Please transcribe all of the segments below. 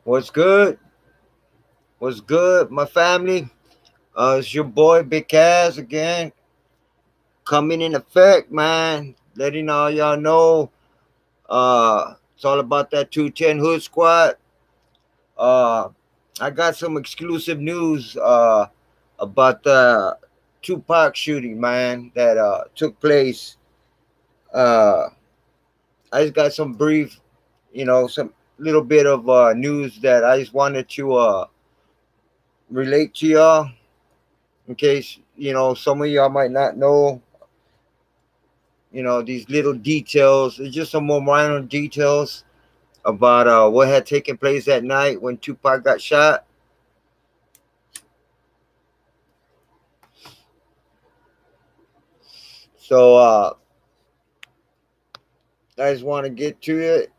What's good? What's good, my family? It's your boy Big Cass again, coming in effect, man. Letting all y'all know, it's all about that 210 Hood Squad. Uh, I got some exclusive news about the Tupac shooting, man, that took place. Uh, I just got some brief, some little bit of news that I just wanted to relate to y'all in case some of y'all might not know these little details. It's just some more minor details about what had taken place that night when Tupac got shot. So I just want to get to it.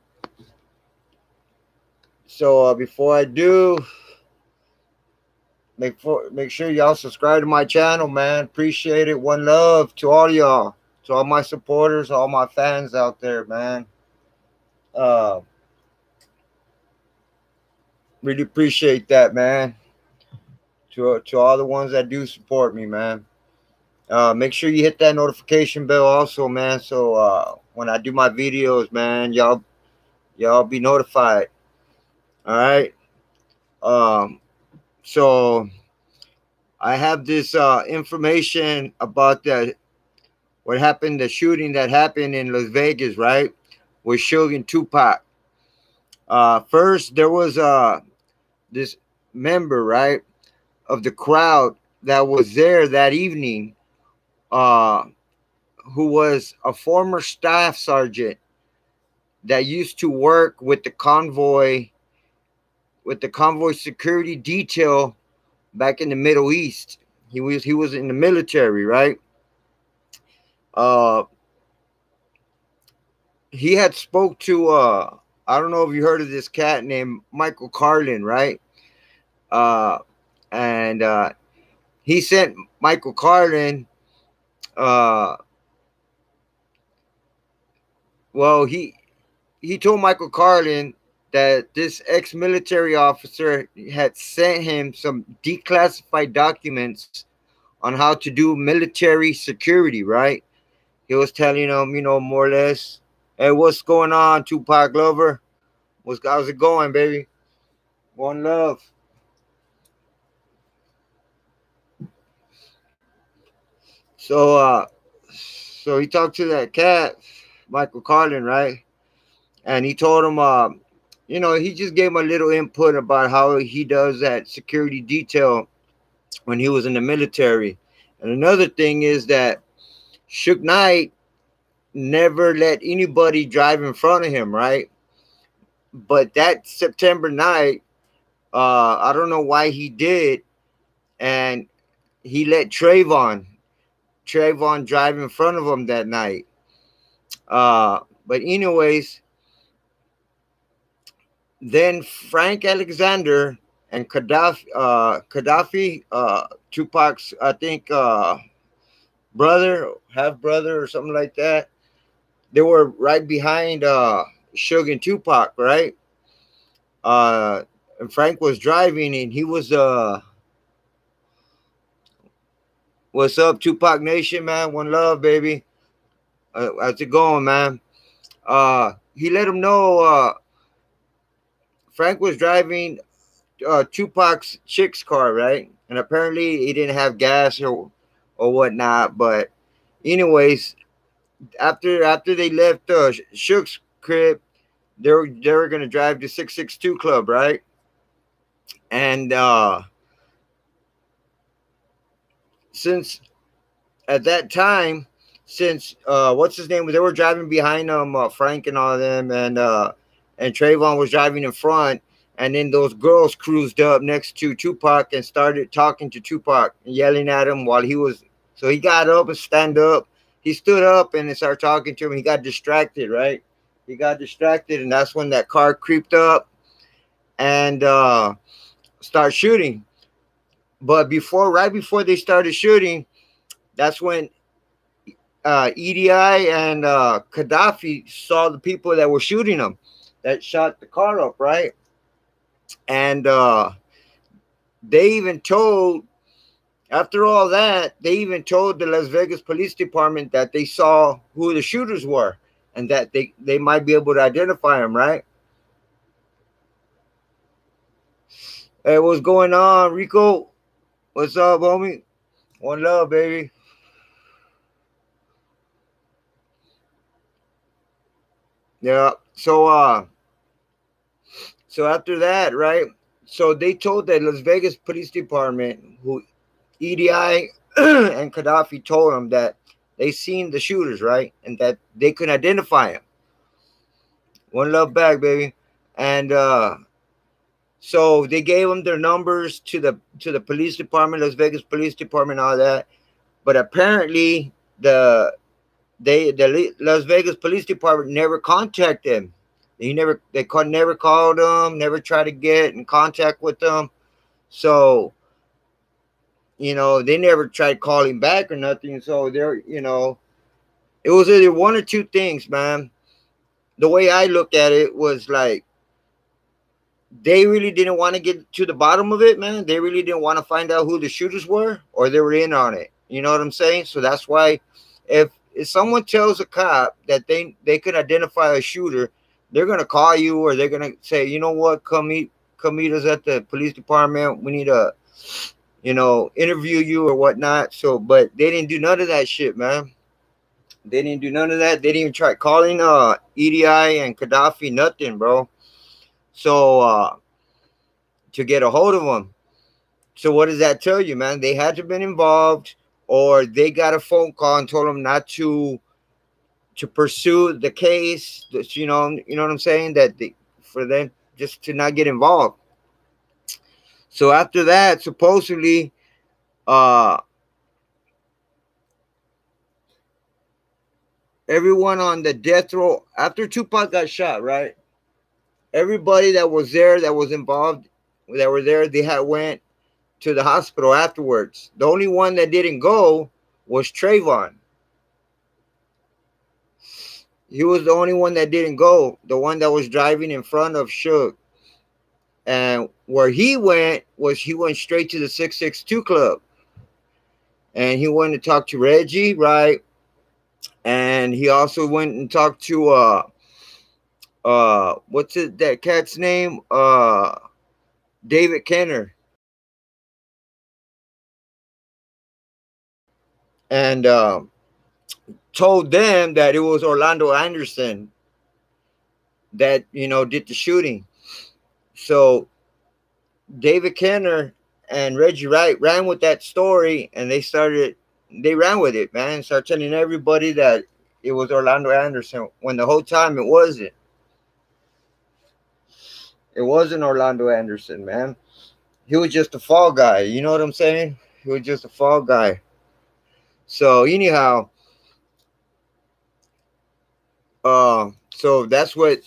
So before I do, make sure y'all subscribe to my channel, man. Appreciate it. One love to all y'all, to all my supporters, all my fans out there, man. uh really appreciate that, man. To all the ones that do support me, man. Make sure you hit that notification bell also, man. So when I do my videos, man, y'all be notified. All right. Um, so I have this information about what happened, the shooting that happened in Las Vegas, right? With Suge and Tupac. First, there was this member, right, of the crowd that was there that evening, uh, who was a former staff sergeant that used to work with the convoy security detail back in the Middle East. He was in the military, right? Uh, he had spoke to I don't know if you heard of this cat named Michael Carlin, right? Uh, and he sent Michael Carlin. Uh, well, he told Michael Carlin that this ex-military officer had sent him some declassified documents on how to do military security, right? He was telling him, more or less, hey, what's going on, Tupac Glover? How's it going, baby? One love. So, he talked to that cat, Michael Carlin, right? And he told him, he just gave him a little input about how he does that security detail when he was in the military. And another thing is that Suge Knight never let anybody drive in front of him, right? But that September night, I don't know why he did, and he let Trayvon drive in front of him that night. But anyways, then Frank Alexander and Gaddafi, Tupac's, I think, brother, half brother, or something like that. They were right behind Suge and Tupac, right? And Frank was driving, and he was what's up, Tupac Nation, man? One love, baby. How's it going, man? He let him know Frank was driving Tupac's chick's car, right? And apparently he didn't have gas or whatnot. But anyways, after they left Shook's crib, they were gonna drive to 662 Club, right? And since at that time, since what's his name, they were driving behind them, Frank and all of them, and Trayvon was driving in front. And then those girls cruised up next to Tupac and started talking to Tupac and yelling at him while he was. So he got up and stand up. He stood up and they started talking to him. He got distracted, right? He got distracted, and that's when that car creeped up and start shooting. But right before they started shooting, that's when EDI and Gaddafi saw the people that were shooting them, that shot the car up, right? And they even told, after all that, they even told the Las Vegas Police Department that they saw who the shooters were and that they might be able to identify them, right? Hey, what's going on, Rico? What's up, homie? One love, baby. Yeah. So after that, right? So they told the Las Vegas Police Department, who EDI and Gaddafi told them that they seen the shooters, right, and that they could identify them. One love back, baby. And so they gave them their numbers to the police department, Las Vegas Police Department, all that. But apparently, the Las Vegas Police Department never contacted them. Never called them, never tried to get in contact with them. So they never tried calling back or nothing. So it was either one or two things, man. The way I look at it was like they really didn't want to get to the bottom of it, man. They really didn't want to find out who the shooters were, or they were in on it. You know what I'm saying? So that's why if someone tells a cop that they can identify a shooter, they're gonna call you, or they're gonna say, you know what, come meet us at the police department. We need to, interview you or whatnot. So, but they didn't do none of that shit, man. They didn't do none of that. They didn't even try calling EDI and Gaddafi, nothing, bro. So to get a hold of them. So what does that tell you, man? They had to have been involved, or they got a phone call and told them not to pursue the case. You know what I'm saying? For them just to not get involved. So after that, supposedly, uh, everyone on the death row after Tupac got shot, right? Everybody that was there, that was involved, that were there, they had went to the hospital afterwards. The only one that didn't go was Trayvon. He was the only one that didn't go, the one that was driving in front of Suge. And where he went straight to the 662 Club. And he went to talk to Reggie, right? And he also went and talked to what's it that cat's name? David Kenner. And told them that it was Orlando Anderson that did the shooting. So David Kenner and Reggie Wright ran with that story, and they ran with it, man. Started telling everybody that it was Orlando Anderson when the whole time it wasn't. It wasn't Orlando Anderson, man. He was just a fall guy. You know what I'm saying? He was just a fall guy. So anyhow, so that's what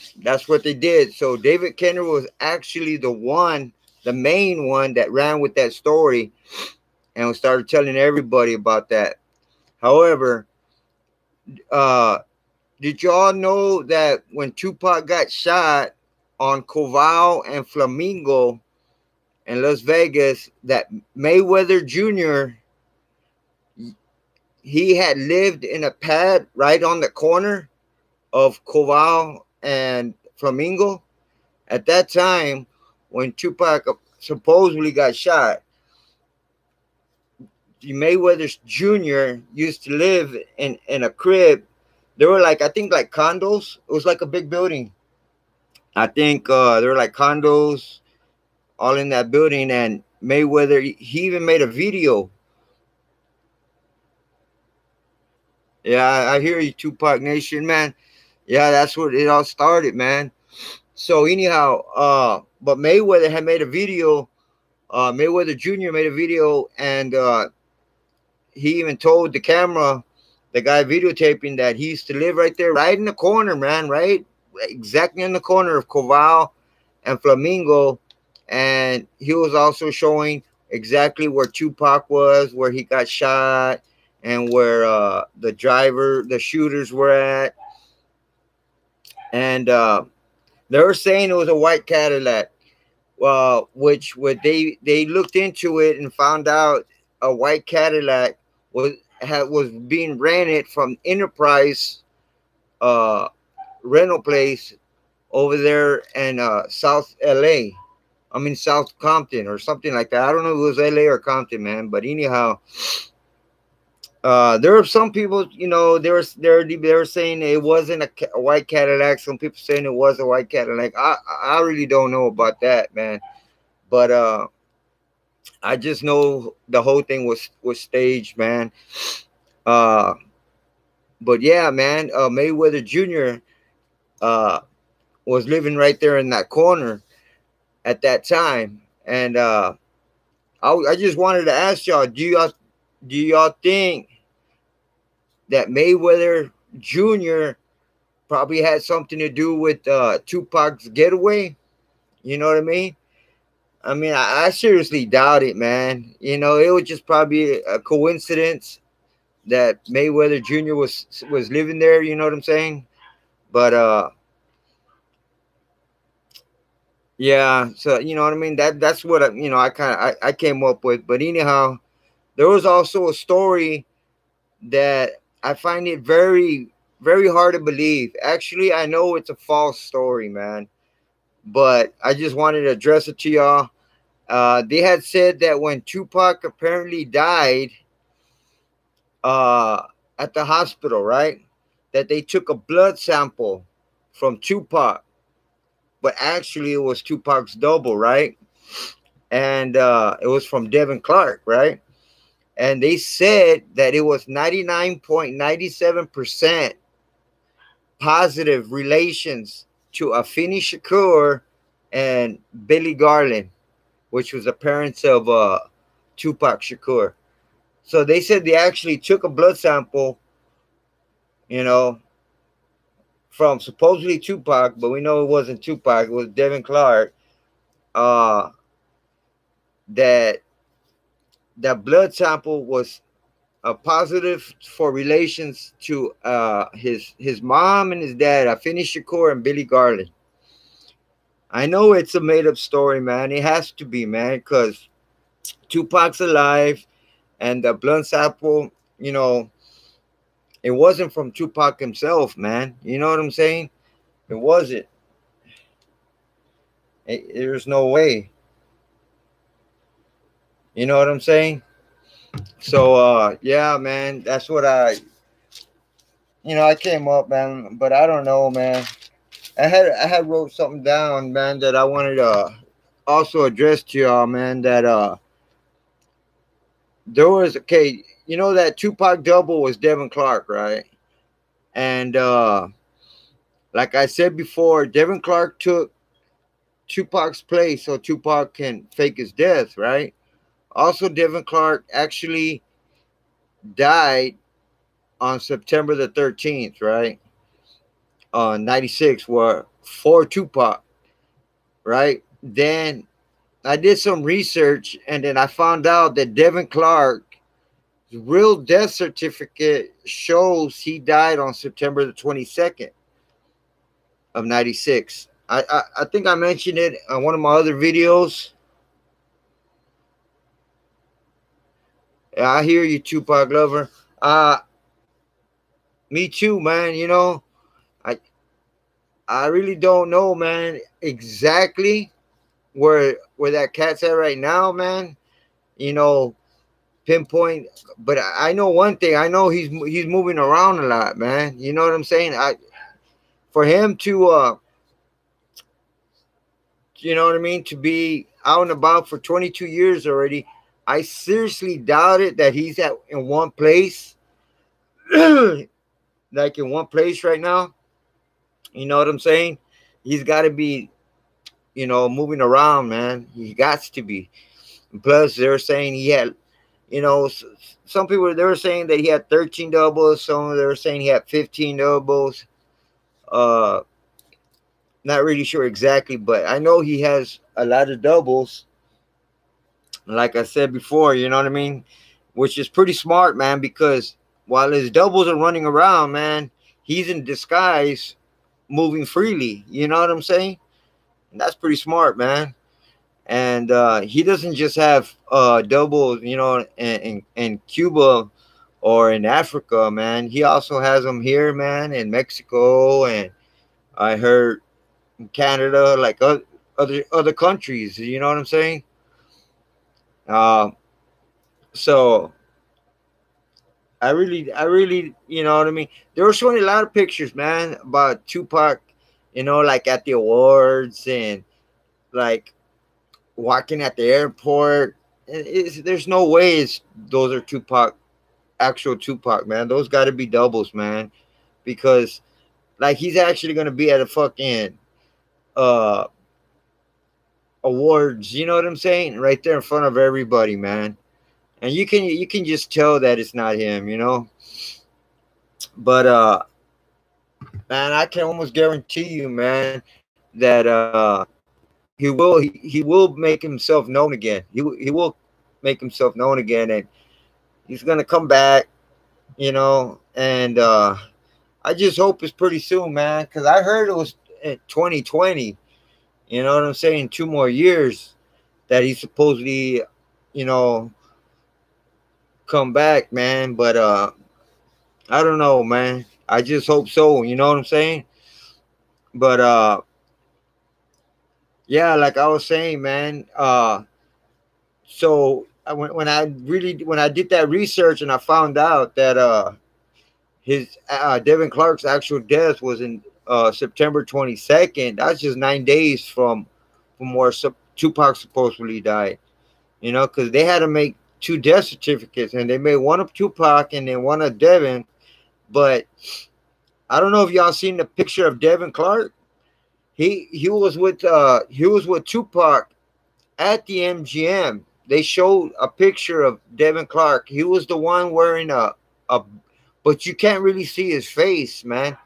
they did. So David Kenner was actually the main one that ran with that story and started telling everybody about that. However, uh, did y'all know that when Tupac got shot on Covao and Flamingo in Las Vegas, that Mayweather Jr., he had lived in a pad right on the corner of Covao and Flamingo? At that time, when Tupac supposedly got shot, Mayweather Jr. used to live in a crib. There were I think condos. It was like a big building. I think there were condos all in that building. And Mayweather, he even made a video. Yeah, I hear you, Tupac Nation, man. Yeah, that's where it all started, man. So anyhow, but Mayweather had made a video. Mayweather Jr. made a video, and he even told the camera, the guy videotaping, that he used to live right there, right in the corner, man, right exactly in the corner of Covao and Flamingo. And he was also showing exactly where Tupac was, where he got shot, and where the shooters were at. And they were saying it was a white Cadillac. which what they looked into it and found out a white Cadillac was being rented from Enterprise uh, rental place over there in South LA. I mean South Compton or something like that. I don't know if it was LA or Compton, man. But anyhow, there are some people, they were saying it wasn't a white Cadillac. Some people saying it was a white Cadillac. I really don't know about that, man. But I just know the whole thing was staged, man. Uh, but yeah, man, Mayweather Jr. Uh, was living right there in that corner at that time, and I just wanted to ask y'all: do y'all think that Mayweather Jr. probably had something to do with Tupac's getaway? You know what I mean? I mean, I seriously doubt it, man. It was just probably a coincidence that Mayweather Jr. was living there. You know what I'm saying? But yeah. So you know what I mean. That's what I kind of I came up with. But anyhow, there was also a story that I find it very very hard to believe. Actually, I know it's a false story, man. But I just wanted to address it to y'all. They had said that when Tupac apparently died uh, at the hospital, right? That they took a blood sample from Tupac, but actually it was Tupac's double, right? And it was from Devin Clark, right? And they said that it was 99.97% positive relations to Afeni Shakur and Billy Garland, which was the parents of Tupac Shakur. So they said they actually took a blood sample, you know, from supposedly Tupac, but we know it wasn't Tupac. It was Devin Clark. Uh, that that blood sample was a positive for relations to his mom and his dad, Afeni Shakur and Billy Garland. I know it's a made up story, man. It has to be, man, because Tupac's alive, and the blood sample, it wasn't from Tupac himself, man. You know what I'm saying? It wasn't. There's no way. You know what I'm saying? So yeah, man, that's what I came up, man, but I don't know, man. I had wrote something down, man, that I wanted to also address to y'all, man, that there was okay, that Tupac double was Devin Clark, right? And like I said before, Devin Clark took Tupac's place so Tupac can fake his death, right? Also, Devin Clark actually died on September the 13th, right? 96, were for Tupac, right? Then I did some research and then I found out that Devin Clark's real death certificate shows he died on September the 22nd of 96. I think I mentioned it on one of my other videos. I hear you, Tupac lover. Me too, man. I I really don't know, man, exactly where that cat's at right now, man. You know, pinpoint. But I know one thing. I know he's moving around a lot, man. You know what I'm saying? For him to you know what I mean, to be out and about for 22 years already. I seriously doubt it that he's at in one place, like in one place right now. You know what I'm saying? He's got to be, moving around, man. He got to be. Plus, they're saying he had, some people they were saying that he had 13 doubles. Some they were saying he had 15 doubles. Uh, Not really sure exactly, but I know he has a lot of doubles. Like I said before, you know what I mean, which is pretty smart, man. Because while his doubles are running around, man, he's in disguise, moving freely. You know what I'm saying? And that's pretty smart, man. And he doesn't just have doubles, you know, in Cuba or in Africa, man. He also has them here, man, in Mexico, and I heard in Canada, like other countries. You know what I'm saying? Um, so I really, you know what I mean. They were showing a lot of pictures, man, about Tupac. You know, like at the awards and like walking at the airport. There's no way those are Tupac, actual Tupac, man. Those got to be doubles, man, because like he's actually gonna be at a fucking uh awards. You know what I'm saying? Right there in front of everybody, man. And you can just tell that it's not him, you know. But man, I can almost guarantee you, man, that he will make himself known again. He will make himself known again, and he's gonna come back, you know. And I just hope it's pretty soon, man, because I heard it was in 2020. You know what I'm saying? 2 more years that he's supposedly, you know, come back, man. But I don't know, man. I just hope so. You know what I'm saying? But yeah, like I was saying, man. So when I did that research and I found out that his Devin Clark's actual death was in September 22nd. That's just 9 days from where Tupac supposedly died. You know, because they had to make two death certificates, and they made one of Tupac and then one of Devin. But I don't know if y'all seen the picture of Devin Clark. He was with Tupac at the MGM. They showed a picture of Devin Clark. He was the one wearing a but you can't really see his face, man.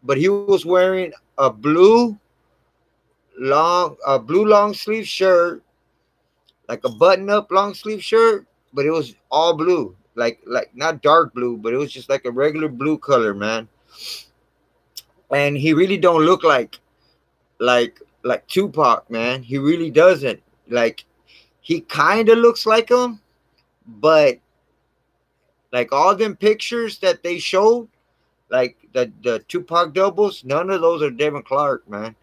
But he was wearing a blue long sleeve shirt, like a button up long sleeve shirt, but it was all blue, like not dark blue, but it was just like a regular blue color, man. And he really don't look like Tupac, man. He really doesn't. Like he kind of looks like him, but like all them pictures that they showed, like the Tupac doubles, none of those are Devin Clark, man.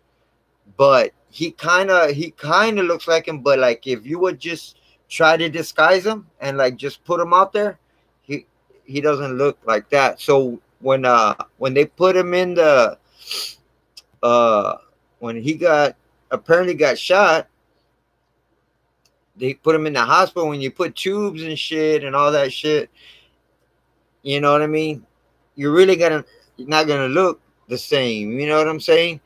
But he kind of looks like him. But like if you would just try to disguise him and like just put him out there, he he doesn't look like that. So when they put him in the uh when he got apparently got shot, they put him in the hospital. When you put tubes and shit and all that shit, you know what I mean? You're not gonna look the same. You know what I'm saying?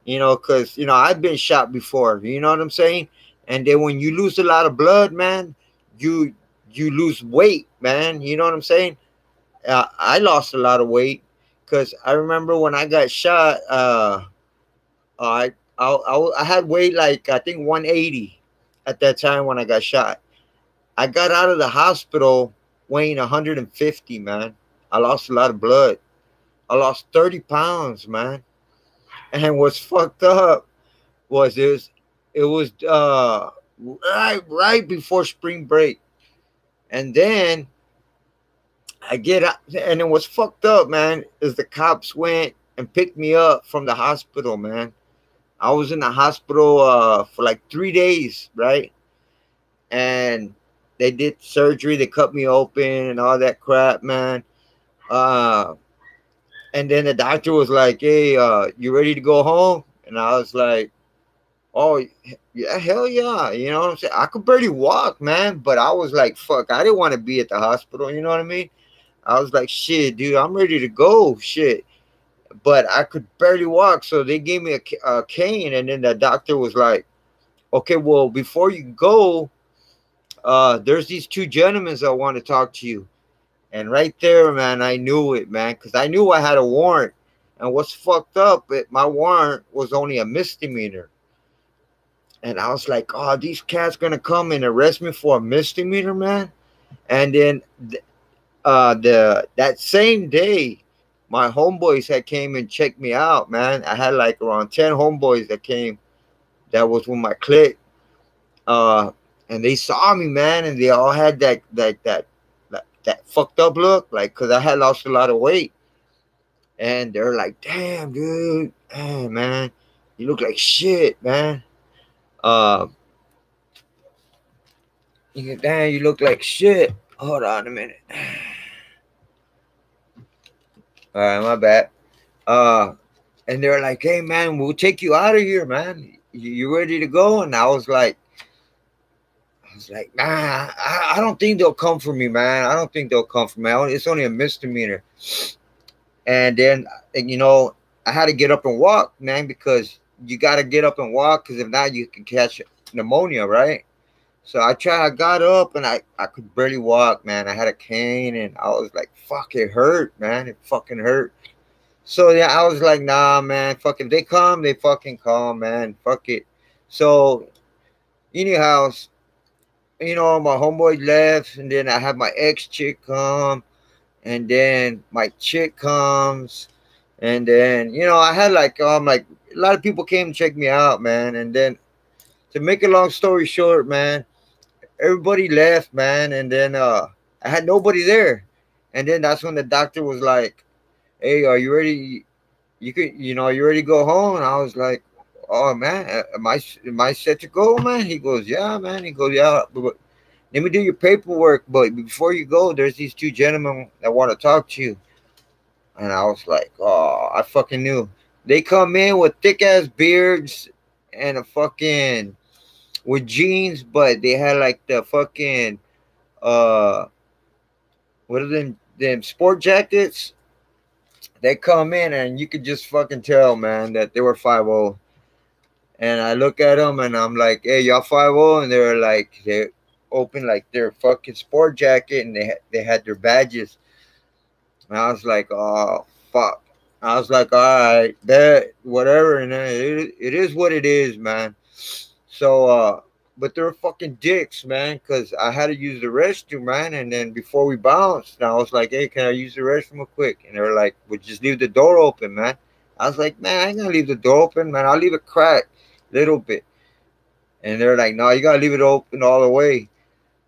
Because I've been shot before. You know what I'm saying? And then when you lose a lot of blood, man, you you lose weight, man. You know what I'm saying? I lost a lot of weight because I remember when I got shot. I had weight like I think 180 at that time when I got shot. I got out of the hospital weighing 150, man. I lost a lot of blood. I lost 30 pounds, man. And what's fucked up was it was right before spring break. And then I get out, and then what's fucked up, man, is the cops went and picked me up from the hospital, man. I was in the hospital for like 3 days, right? And they did surgery, they cut me open and all that crap, man. Uh and then the doctor was like, "Hey, you ready to go home?" And I was like, "Oh, yeah, hell yeah." You know what I'm saying? I could barely walk, man, but I was like, fuck, I didn't want to be at the hospital, you know what I mean? I was like, shit, dude, I'm ready to go, shit. But I could barely walk, so they gave me a cane, and then the doctor was like, "Okay, well, before you go, there's these two gentlemen that want to talk to you." And right there, man, I knew it, man, because I knew I had a warrant. And what's fucked up, my warrant was only a misdemeanor. And I was like, "Oh, these cats gonna come and arrest me for a misdemeanor, man." And then the that same day, my homeboys had came and checked me out, man. I had like around 10 homeboys that came, that was with my clique. Uh, and they saw me, man, and they all had that fucked up look, like, cause I had lost a lot of weight, and they're like, "Damn, dude, hey, man, you look like shit, man." Uh, damn, you look like shit. Hold on a minute. All right, my bad. Uh, and they're like, "Hey, man, we'll take you out of here, man. You ready to go?" And I was like, "Nah, I don't think they'll come for me, man. I don't think they'll come for me. It's only a misdemeanor." And then, I had to get up and walk, man, because you got to get up and walk, because if not, you can catch pneumonia, right? So I got up, and I could barely walk, man. I had a cane, and I was like, fuck, it hurt, man. It fucking hurt. So yeah, I was like, nah, man, fuck, if they come, they fucking come, man. Fuck it. So anyhow, my homeboy left, and then I had my ex chick come, and then my chick comes, and then I had like a lot of people came to check me out, man. And then, to make a long story short, man, everybody left, man, and then I had nobody there. And then that's when the doctor was like, "Hey, are you ready? You ready to go home?" And I was like, "Oh, man, am I set to go, man?" He goes, "Yeah, man." He goes, "Yeah, but let me do your paperwork, but before you go, there's these two gentlemen that want to talk to you." And I was like, "Oh, I fucking knew." They come in with thick ass beards and a fucking with jeans, but they had like the fucking uh what are them sport jackets. They come in, and you could just fucking tell, man, that they were 5-0. And I look at them, and I'm like, "Hey, y'all 5-0?" And they open like their fucking sport jacket, and they had their badges. And I was like, "Oh, fuck." I was like, "All right, bet, whatever." And then it is what it is, man. So, but they're fucking dicks, man, because I had to use the restroom, man. And then before we bounced, and I was like, "Hey, can I use the restroom real quick?" And they were like, "Well, just leave the door open, man." I was like, "Man, I ain't gonna leave the door open, man. I'll leave it cracked a little bit." And they're like, "No, you gotta leave it open all the way."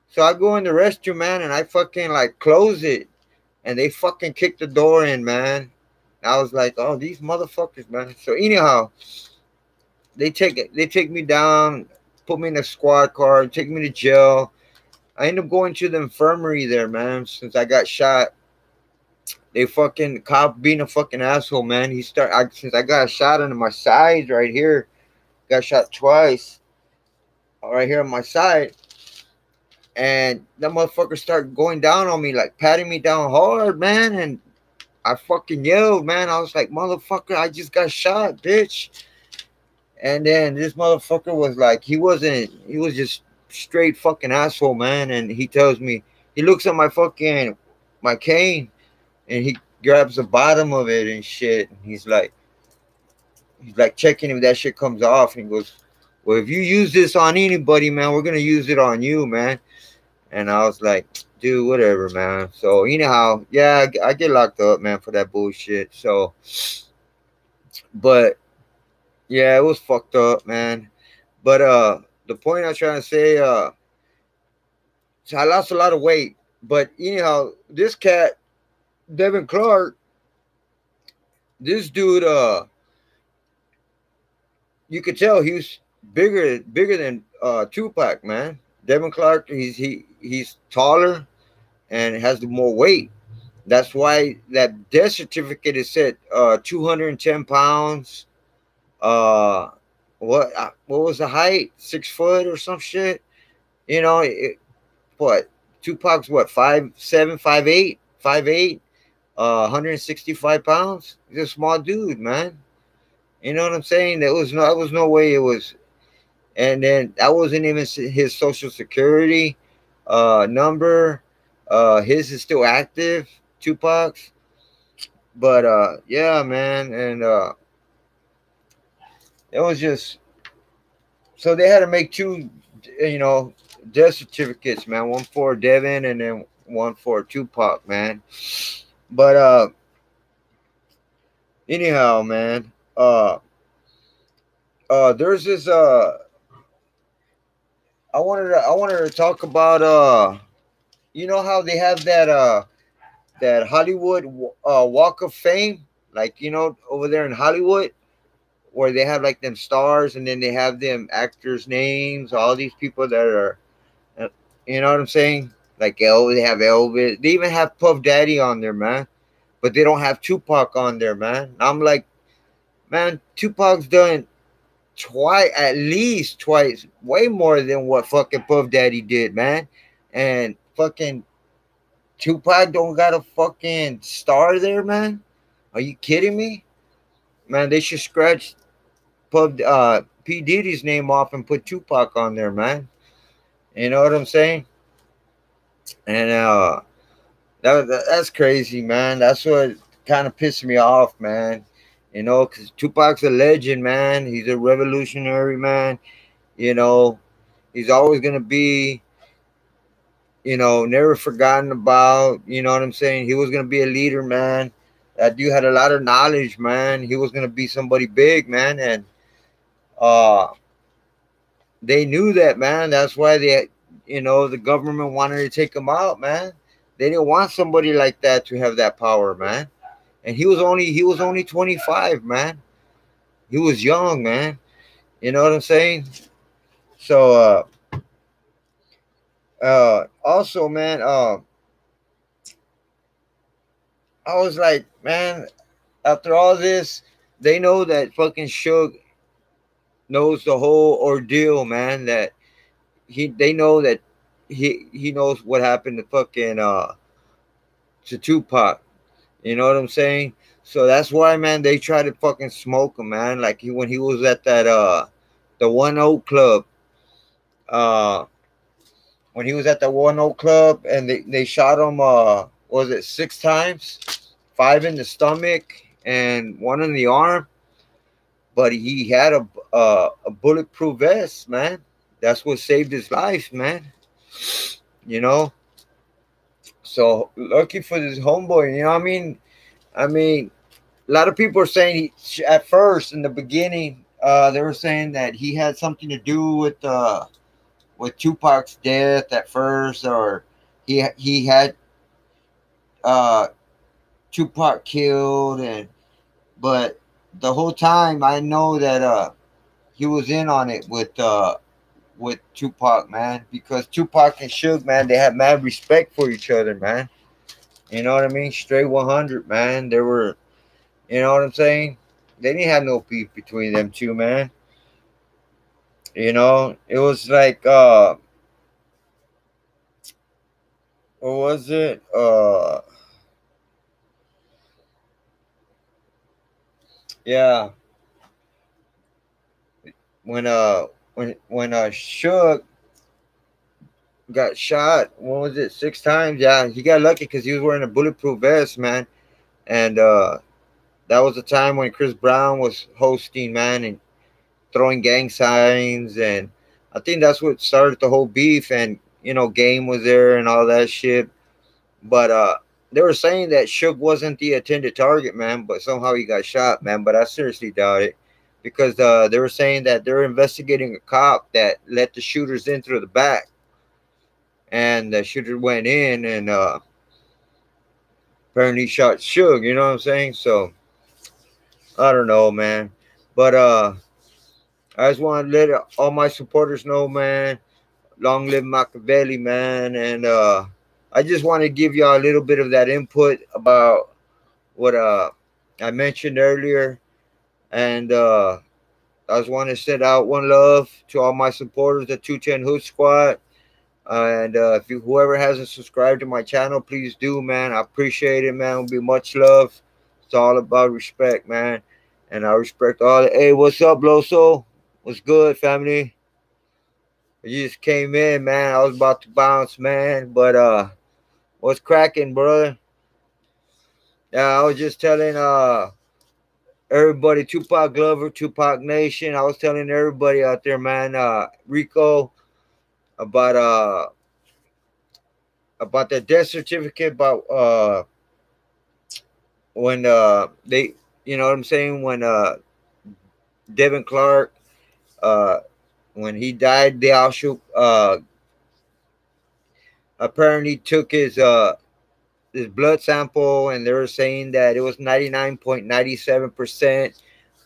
So I go in the restroom, man, and I fucking like close it, and they fucking kick the door in, man. I was like, "Oh, these motherfuckers, man." So anyhow, they take me down, put me in a squad car, take me to jail. I end up going to the infirmary there, man. Since I got shot, they fucking cop being a fucking asshole, man. Since I got shot into my side right here, got shot twice, right here on my side, and that motherfucker started going down on me, like patting me down hard, man. And I fucking yelled, man. I was like, "Motherfucker, I just got shot, bitch." And then this motherfucker was like, he was just straight fucking asshole, man. And he tells me, he looks at my cane, and he grabs the bottom of it and shit. And he's like checking if that shit comes off. And he goes, "Well, if you use this on anybody, man, we're gonna use it on you, man." And I was like, "Dude, whatever, man." So anyhow, yeah, I get locked up, man, for that bullshit. So, but yeah, it was fucked up, man. But the point I was trying to say, so I lost a lot of weight. But anyhow, this cat, Devin Clark, this dude, you could tell he was bigger than Tupac, man. Devin Clark, he's taller and has more weight. That's why that death certificate is set 210 pounds. Uh, what was the height? 6 foot or some shit. You know, what? Tupac's what? 5'7", 5'8", 5'8", 165 pounds. He's a small dude, man. You know what I'm saying? There was no way it was. And then that wasn't even his social security number. His is still active, Tupac's. But yeah, man, and it was just, so they had to make two, you know, death certificates, man. One for Devin, and then one for Tupac, man. But anyhow, man, there's this I wanted to talk about you know how they have that Hollywood Walk of Fame, like you know over there in Hollywood, where they have like them stars, and then they have them actors' names, all these people that are, uh, you know what I'm saying? Like Elvis, they have Elvis. They even have Puff Daddy on there, man. But they don't have Tupac on there, man. I'm like, man, Tupac's done twice, at least twice, way more than what fucking Puff Daddy did, man. And fucking Tupac don't got a fucking star there, man. Are you kidding me? Man, they should scratch P. Diddy's name off and put Tupac on there, man. You know what I'm saying? And that's crazy, man. That's what kind of pissed me off, man. You know, because Tupac's a legend, man. He's a revolutionary, man. You know, he's always gonna be, never forgotten about. You know what I'm saying? He was gonna be a leader, man. That dude had a lot of knowledge, man. He was gonna be somebody big, man, and uh, they knew that, man. That's why the government wanted to take him out, man. They didn't want somebody like that to have that power, man. And he was only 25, man. He was young, man. You know what I'm saying? So also, man, I was like, man, after all this, they know that fucking Suge knows the whole ordeal, man. That they know that he knows what happened to Tupac. You know what I'm saying? So that's why, man, they try to fucking smoke him, man. Like when he was at that the One Oak Club, uh when he was at the One Oak Club, and they shot him was it 6 times? Five in the stomach and one in the arm, but he had a bulletproof vest, man. That's what saved his life, man. You know, so lucky for this homeboy. You know what I mean? I mean, a lot of people are saying at first in the beginning, they were saying that he had something to do with Tupac's death at first, or he had uh, Tupac killed, and but the whole time I know that he was in on it with Tupac, man, because Tupac and Suge, man, they had mad respect for each other, man. You know what I mean? Straight 100, man. They were, you know what I'm saying? They didn't have no beef between them two, man. You know, it was like, what was it? Yeah, when Suge got shot, what was it? 6 times? Yeah, he got lucky because he was wearing a bulletproof vest, man. And that was the time when Chris Brown was hosting, man, and throwing gang signs, and I think that's what started the whole beef. And Game was there and all that shit. But they were saying that Suge wasn't the intended target, man, but somehow he got shot, man. But I seriously doubt it, because they were saying that they're investigating a cop that let the shooters in through the back, and the shooter went in and apparently shot Suge. You know what I'm saying? So I don't know, man. But I just want to let all my supporters know, man. Long live Machiavelli, man. And I just want to give y'all a little bit of that input about what I mentioned earlier. And I just want to send out one love to all my supporters, the 210 Hood Squad. And if whoever hasn't subscribed to my channel, please do, man. I appreciate it, man. It'll be much love. It's all about respect, man. And I respect all. Hey, what's up, Loso? What's good, family? You just came in, man. I was about to bounce, man. But what's cracking, brother? Yeah, I was just telling everybody, Tupac Glover, Tupac Nation. I was telling everybody out there, man, Rico, about about the death certificate, about when you know what I'm saying, when Devin Clark uh When he died, they also apparently took his blood sample, and they were saying that it was 99.97%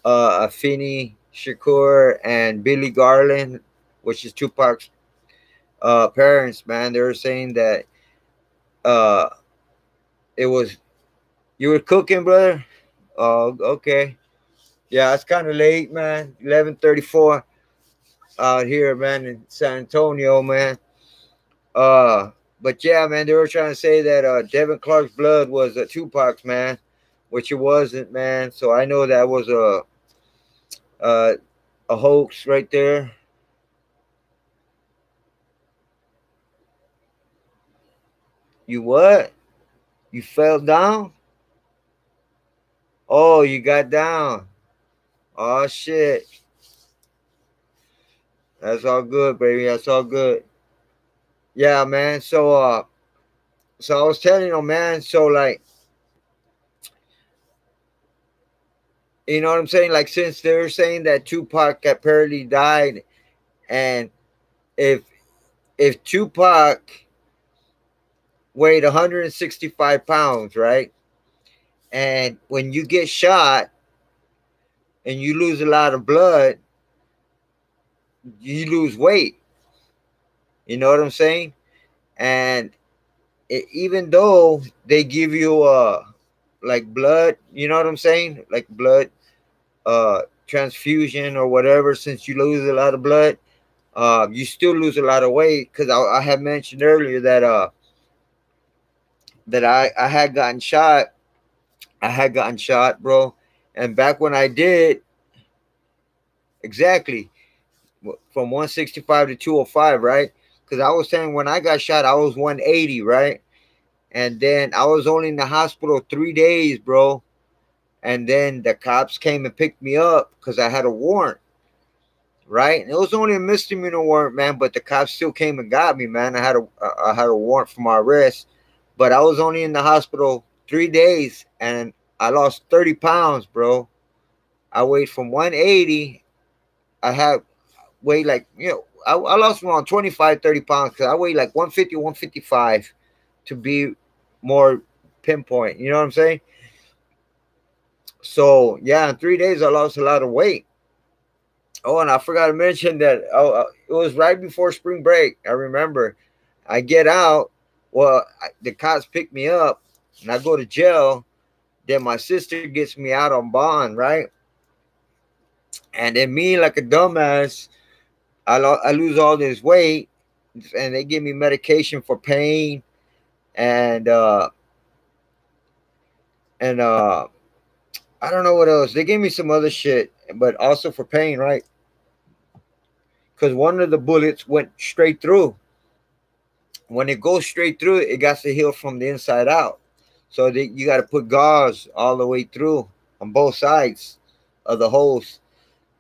Afeni Shakur and Billy Garland, which is Tupac's parents. Man, they were saying that uh, it was you were cooking, brother. Oh, okay. Yeah, it's kind of late, man. 11:34 out here, man, in San Antonio, man. Uh, but yeah, man, they were trying to say that Devin Clark's blood was Tupac's, man, which it wasn't, man. So I know that was uh, a hoax right there. You what? You fell down? Oh, you got down. Oh shit. That's all good, baby. That's all good. Yeah, man. So I was telling you, man. So like, you know what I'm saying? Like, since they're saying that Tupac apparently died, and if if Tupac weighed 165 pounds, right? And when you get shot and you lose a lot of blood, you lose weight. You know what I'm saying? And even though they give you like blood, you know what I'm saying? Like blood transfusion or whatever, since you lose a lot of blood, you still lose a lot of weight. Because I had mentioned earlier that I had gotten shot. I had gotten shot, bro. And back when I did, exactly from 165 to 205, right? Because I was saying when I got shot, I was 180, right? And then I was only in the hospital 3 days, bro. And then the cops came and picked me up because I had a warrant, right? And it was only a misdemeanor warrant, man, but the cops still came and got me, man. I had a warrant for my arrest, but I was only in the hospital 3 days, and I lost 30 pounds, bro. I weighed from 180. I had weighed like, I lost around 25, 30 pounds because I weighed like 150, 155 to be more pinpoint. You know what I'm saying? So yeah, in 3 days I lost a lot of weight. Oh, and I forgot to mention that it was right before spring break. I remember. I get out. Well, the cops pick me up, and I go to jail. Then my sister gets me out on bond, right? And then me, like a dumbass, I lose all this weight, and they give me medication for pain and and I don't know what else. They gave me some other shit, but also for pain, right? Because one of the bullets went straight through. When it goes straight through, it got to heal from the inside out. So you got to put gauze all the way through on both sides of the holes,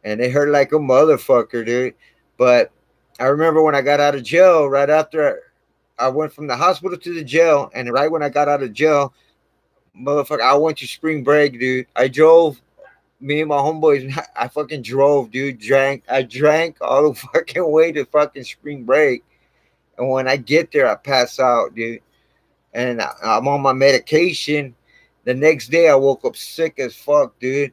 and it hurt like a motherfucker, dude. But I remember when I got out of jail, right after I went from the hospital to the jail, and right when I got out of jail, motherfucker, I went to spring break, dude. I drove. Me and my homeboys, I fucking drove, dude. I drank all the fucking way to fucking spring break. And when I get there, I pass out, dude. And I'm on my medication. The next day, I woke up sick as fuck, dude.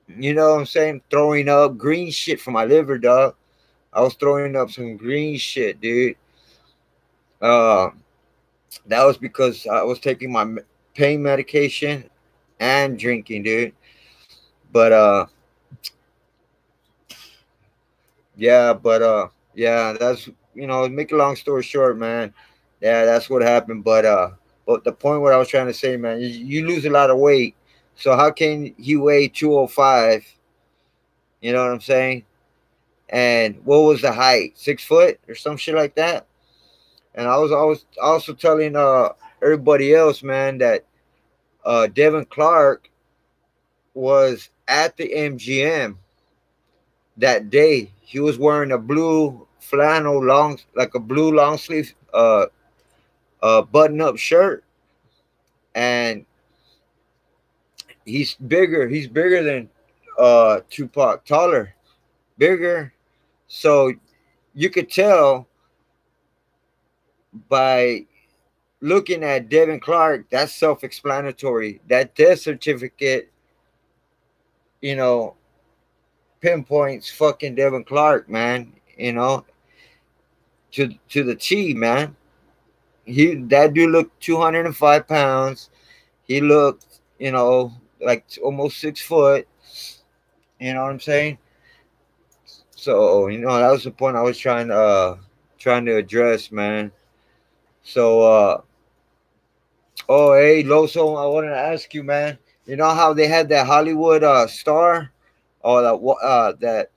You know what I'm saying? Throwing up green shit from my liver, dog. I was throwing up some green shit, dude. Uh, that was because I was taking my pain medication and drinking, dude. But yeah, that's make a long story short, man. Yeah, that's what happened. But the point what I was trying to say, man, you lose a lot of weight. So how can he weigh 205? You know what I'm saying? And what was the height? 6 foot or some shit like that. And I was always also telling everybody else, man, that Devin Clark was at the MGM that day. He was wearing a blue flannel long, like a blue long sleeve button up shirt, and he's bigger. He's bigger than Tupac, taller, bigger. So you could tell by looking at Devin Clark, that's self-explanatory. That death certificate, you know, pinpoints fucking Devin Clark, man. You know, to the T, man. That dude looked 205 pounds. He looked, like almost 6 foot. You know what I'm saying? So that was the point I was trying to address, man. So oh hey Loso, I wanted to ask you, man. You know how they had that Hollywood star, or that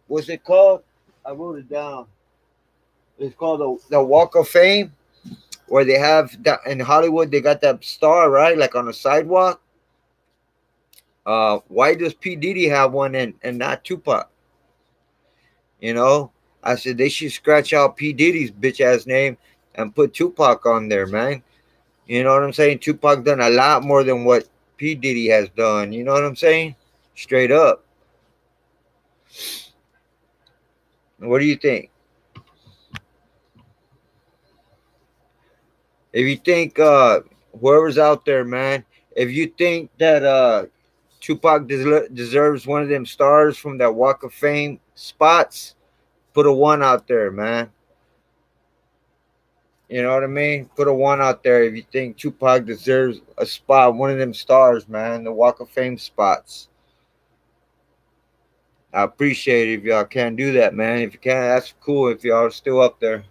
what's it called? I wrote it down. It's called the Walk of Fame, where they have that in Hollywood. They got that star, right, like on the sidewalk. Why does P Diddy have one and not Tupac? You know, I said they should scratch out P Diddy's bitch ass name and put Tupac on there, man. You know what I'm saying? Tupac done a lot more than what P Diddy has done. You know what I'm saying? Straight up. What do you think? If you think whoever's out there, man, if you think that Tupac deserves one of them stars from that Walk of Fame spots, put a one out there, man. You know what I mean? Put a one out there if you think Tupac deserves a spot, one of them stars, man, the Walk of Fame spots. I appreciate it if y'all can do that, man. If you can, that's cool if y'all are still up there.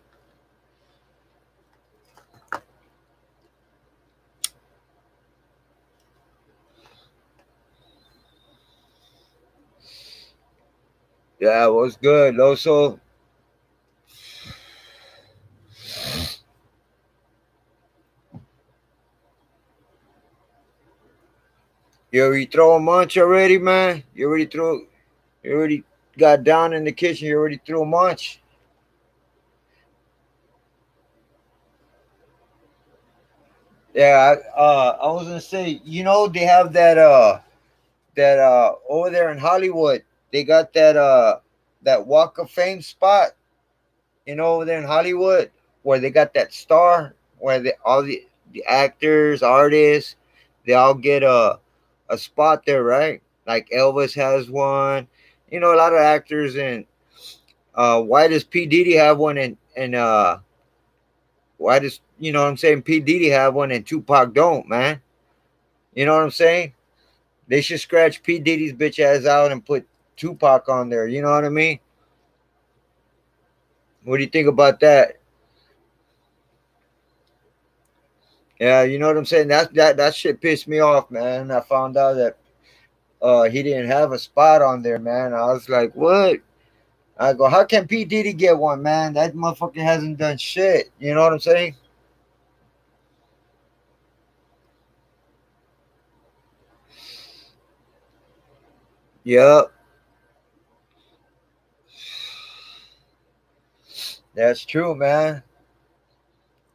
Yeah, it was good. Also, you already throw a munch already, man? You already got down in the kitchen, you already threw a munch? Yeah, I was gonna say, they have that over there in Hollywood. They got that Walk of Fame spot, over there in Hollywood, where they got that star, where all the actors, artists, they all get a spot there, right? Like Elvis has one. A lot of actors. And why does P Diddy have one? And why does what I'm saying, P Diddy have one and Tupac don't, man? You know what I'm saying? They should scratch P Diddy's bitch ass out and put Tupac on there. You know what I mean? What do you think about that? Yeah, you know what I'm saying. That shit pissed me off, man. I found out that he didn't have a spot on there, man. I was like, what? I go, how can P Diddy get one, man? That motherfucker hasn't done shit. You know what I'm saying? Yep, that's true, man.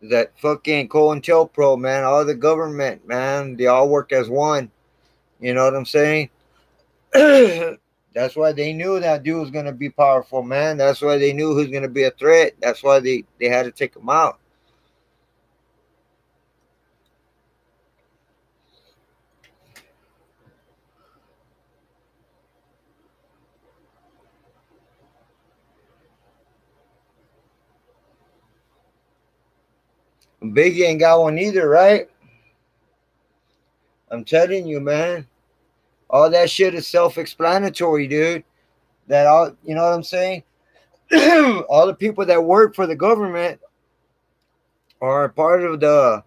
That fucking COINTELPRO, man. All the government, man. They all work as one. You know what I'm saying? That's why they knew that dude was gonna be powerful, man. That's why they knew who's gonna be a threat. That's why they had to take him out. Biggie ain't got one either, right? I'm telling you, man. All that shit is self-explanatory, dude. That all, you know what I'm saying? All the people that work for the government are part of the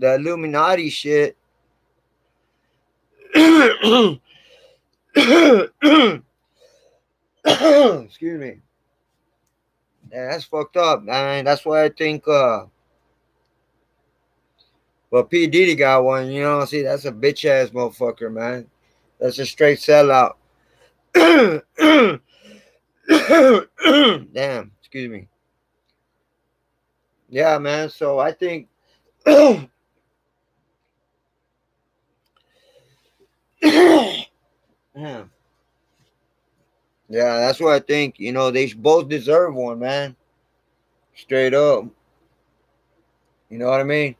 Illuminati shit. Excuse me. Yeah, that's fucked up, man. That's why I think well, P Diddy got one, see, that's a bitch ass motherfucker, man. That's a straight sellout. Damn, excuse me. Yeah, man. So I think damn. Yeah, that's what I think. You know, they both deserve one, man. Straight up. You know what I mean?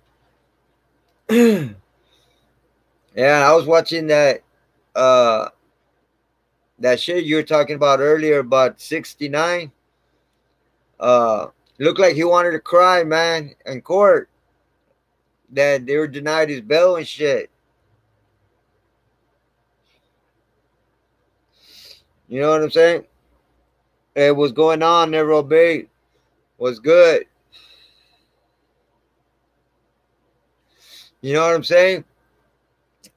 Yeah, I was watching uh that shit you were talking about earlier about 69. Uh Looked like he wanted to cry, man, in court that they were denied his bail and shit. You know what I'm saying? It was going on, never obeyed. Was good. You know what I'm saying?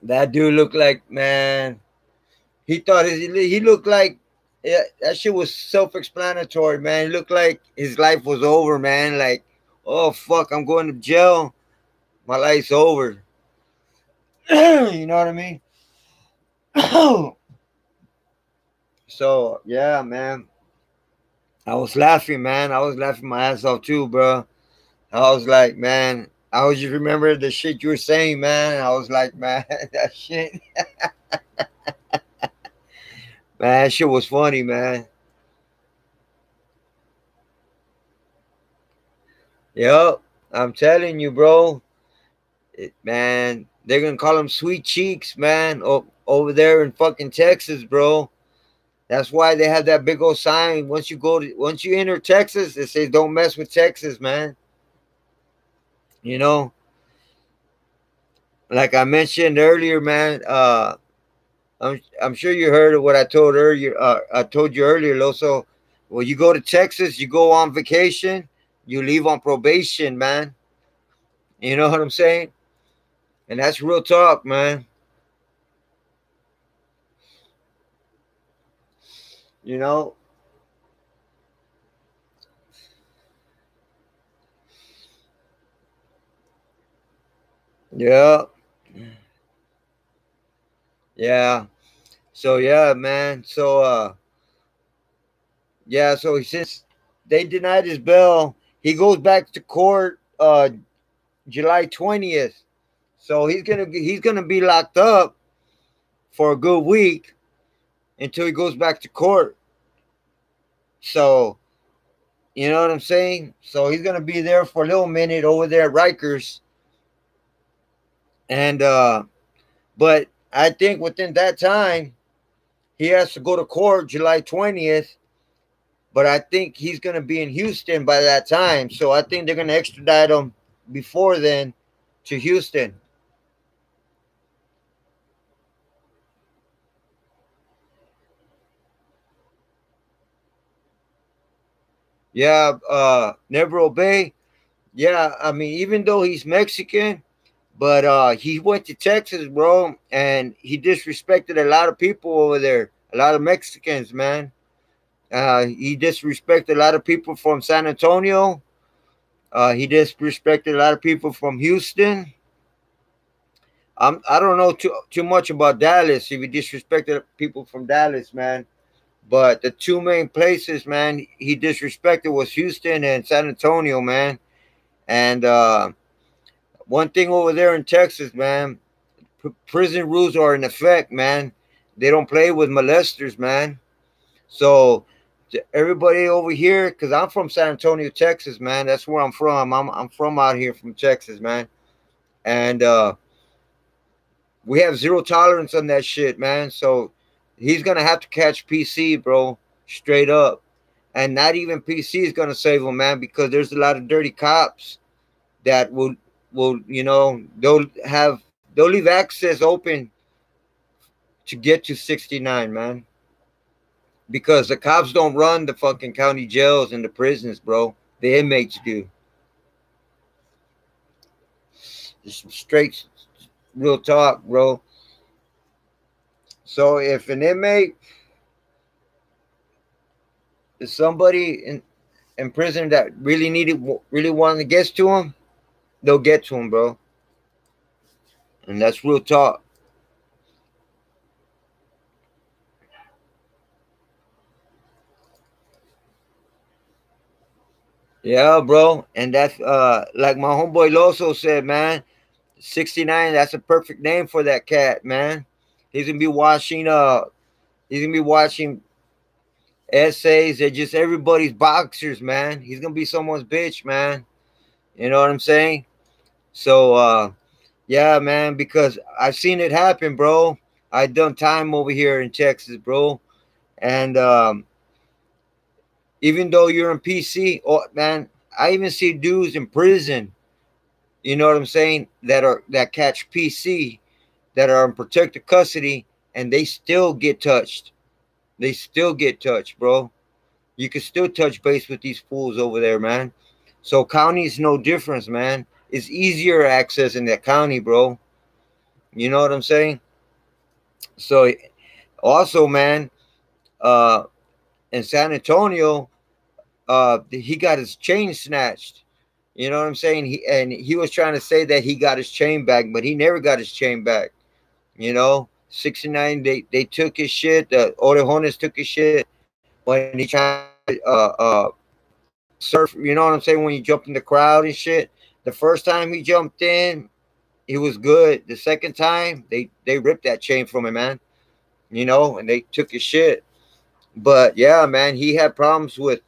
That dude looked like, man. He looked like, yeah, that shit was self-explanatory, man. He looked like his life was over, man. Like, oh fuck, I'm going to jail. My life's over. You know what I mean? So yeah, man. I was laughing, man. I was laughing my ass off too, bro. I was like, man. I was just remember the shit you were saying, man. I was like, man, that shit, man, that shit was funny, man. Yep, I'm telling you, bro. Man, they're gonna call them sweet cheeks, man. Over there in fucking Texas, bro. That's why they have that big old sign. Once you enter Texas, it says "Don't mess with Texas," man. You know, like I mentioned earlier, man. I'm sure you heard of what I told earlier. I told you earlier, Loso. When you go to Texas, you go on vacation, you leave on probation, man. You know what I'm saying? And that's real talk, man. You know? Yeah, yeah. So yeah, man. So since they denied his bail, he goes back to court July 20th. So he's gonna be locked up for a good week until he goes back to court. So you know what I'm saying? So he's gonna be there for a little minute over there at Rikers. And but I think within that time he has to go to court July 20th. But I think he's gonna be in Houston by that time. So I think they're gonna extradite him before then to Houston. Yeah, never obey. Yeah, I mean, even though he's Mexican, but he went to Texas, bro, and he disrespected a lot of people over there, a lot of Mexicans, man. He disrespected a lot of people from San Antonio. He disrespected a lot of people from Houston. I don't know too much about Dallas. If he disrespected people from Dallas, man. But the two main places, man, he disrespected was Houston and San Antonio, man. And one thing over there in Texas, man, prison rules are in effect, man. They don't play with molesters, man. So to everybody over here, because I'm from San Antonio, Texas, man. That's where I'm from. I'm from out here from Texas, man. And we have zero tolerance on that shit, man. So he's gonna have to catch PC, bro, straight up. And not even PC is gonna save him, man, because there's a lot of dirty cops that will they'll leave access open to get to 69, man. Because the cops don't run the fucking county jails and the prisons, bro. The inmates do. Just straight real talk, bro. So if an inmate is somebody in prison that really wanted to get to him, they'll get to him, bro. And that's real talk. Yeah, bro. And that's like my homeboy Loso said, man. 69, that's a perfect name for that cat, man. He's gonna be watching essays. They're just everybody's boxers, man. He's gonna be someone's bitch, man. You know what I'm saying? So yeah, man, because I've seen it happen, bro. I done time over here in Texas, bro. And even though you're in PC, oh man, I even see dudes in prison, you know what I'm saying, that catch PC, that are in protective custody, and they still get touched. They still get touched, bro. You can still touch base with these fools over there, man. So county is no difference, man. It's easier access in that county, bro. You know what I'm saying? So also, man, uh, in San Antonio, he got his chain snatched. You know what I'm saying? He was trying to say that he got his chain back, but he never got his chain back. You know, 69. They took his shit. The Orejones took his shit when he tried to surf. You know what I'm saying? When you jump in the crowd and shit. The first time he jumped in, he was good. The second time, they ripped that chain from him, man. You know, and they took his shit. But yeah, man, he had problems with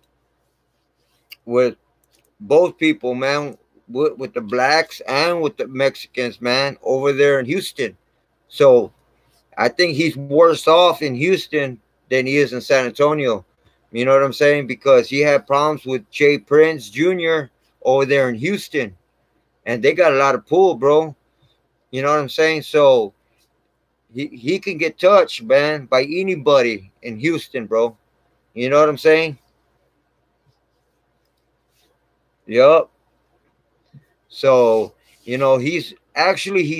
both people, man, with the blacks and with the Mexicans, man, over there in Houston. So I think he's worse off in Houston than he is in San Antonio. You know what I'm saying? Because he had problems with Jay Prince Jr. over there in Houston, and they got a lot of pull, bro. You know what I'm saying? So he can get touched, man, by anybody in Houston, bro. You know what I'm saying? Yup. So, he's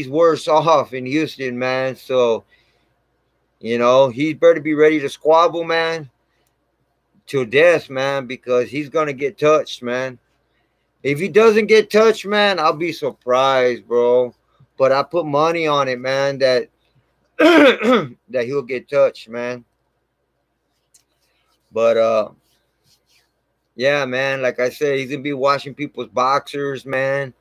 worse off in Houston, man. So, he better be ready to squabble, man, to death, man, because he's gonna get touched, man. If he doesn't get touched, man, I'll be surprised, bro. But I put money on it, man, that that he'll get touched, man. But yeah, man, like I said, he's gonna be washing people's boxers, man.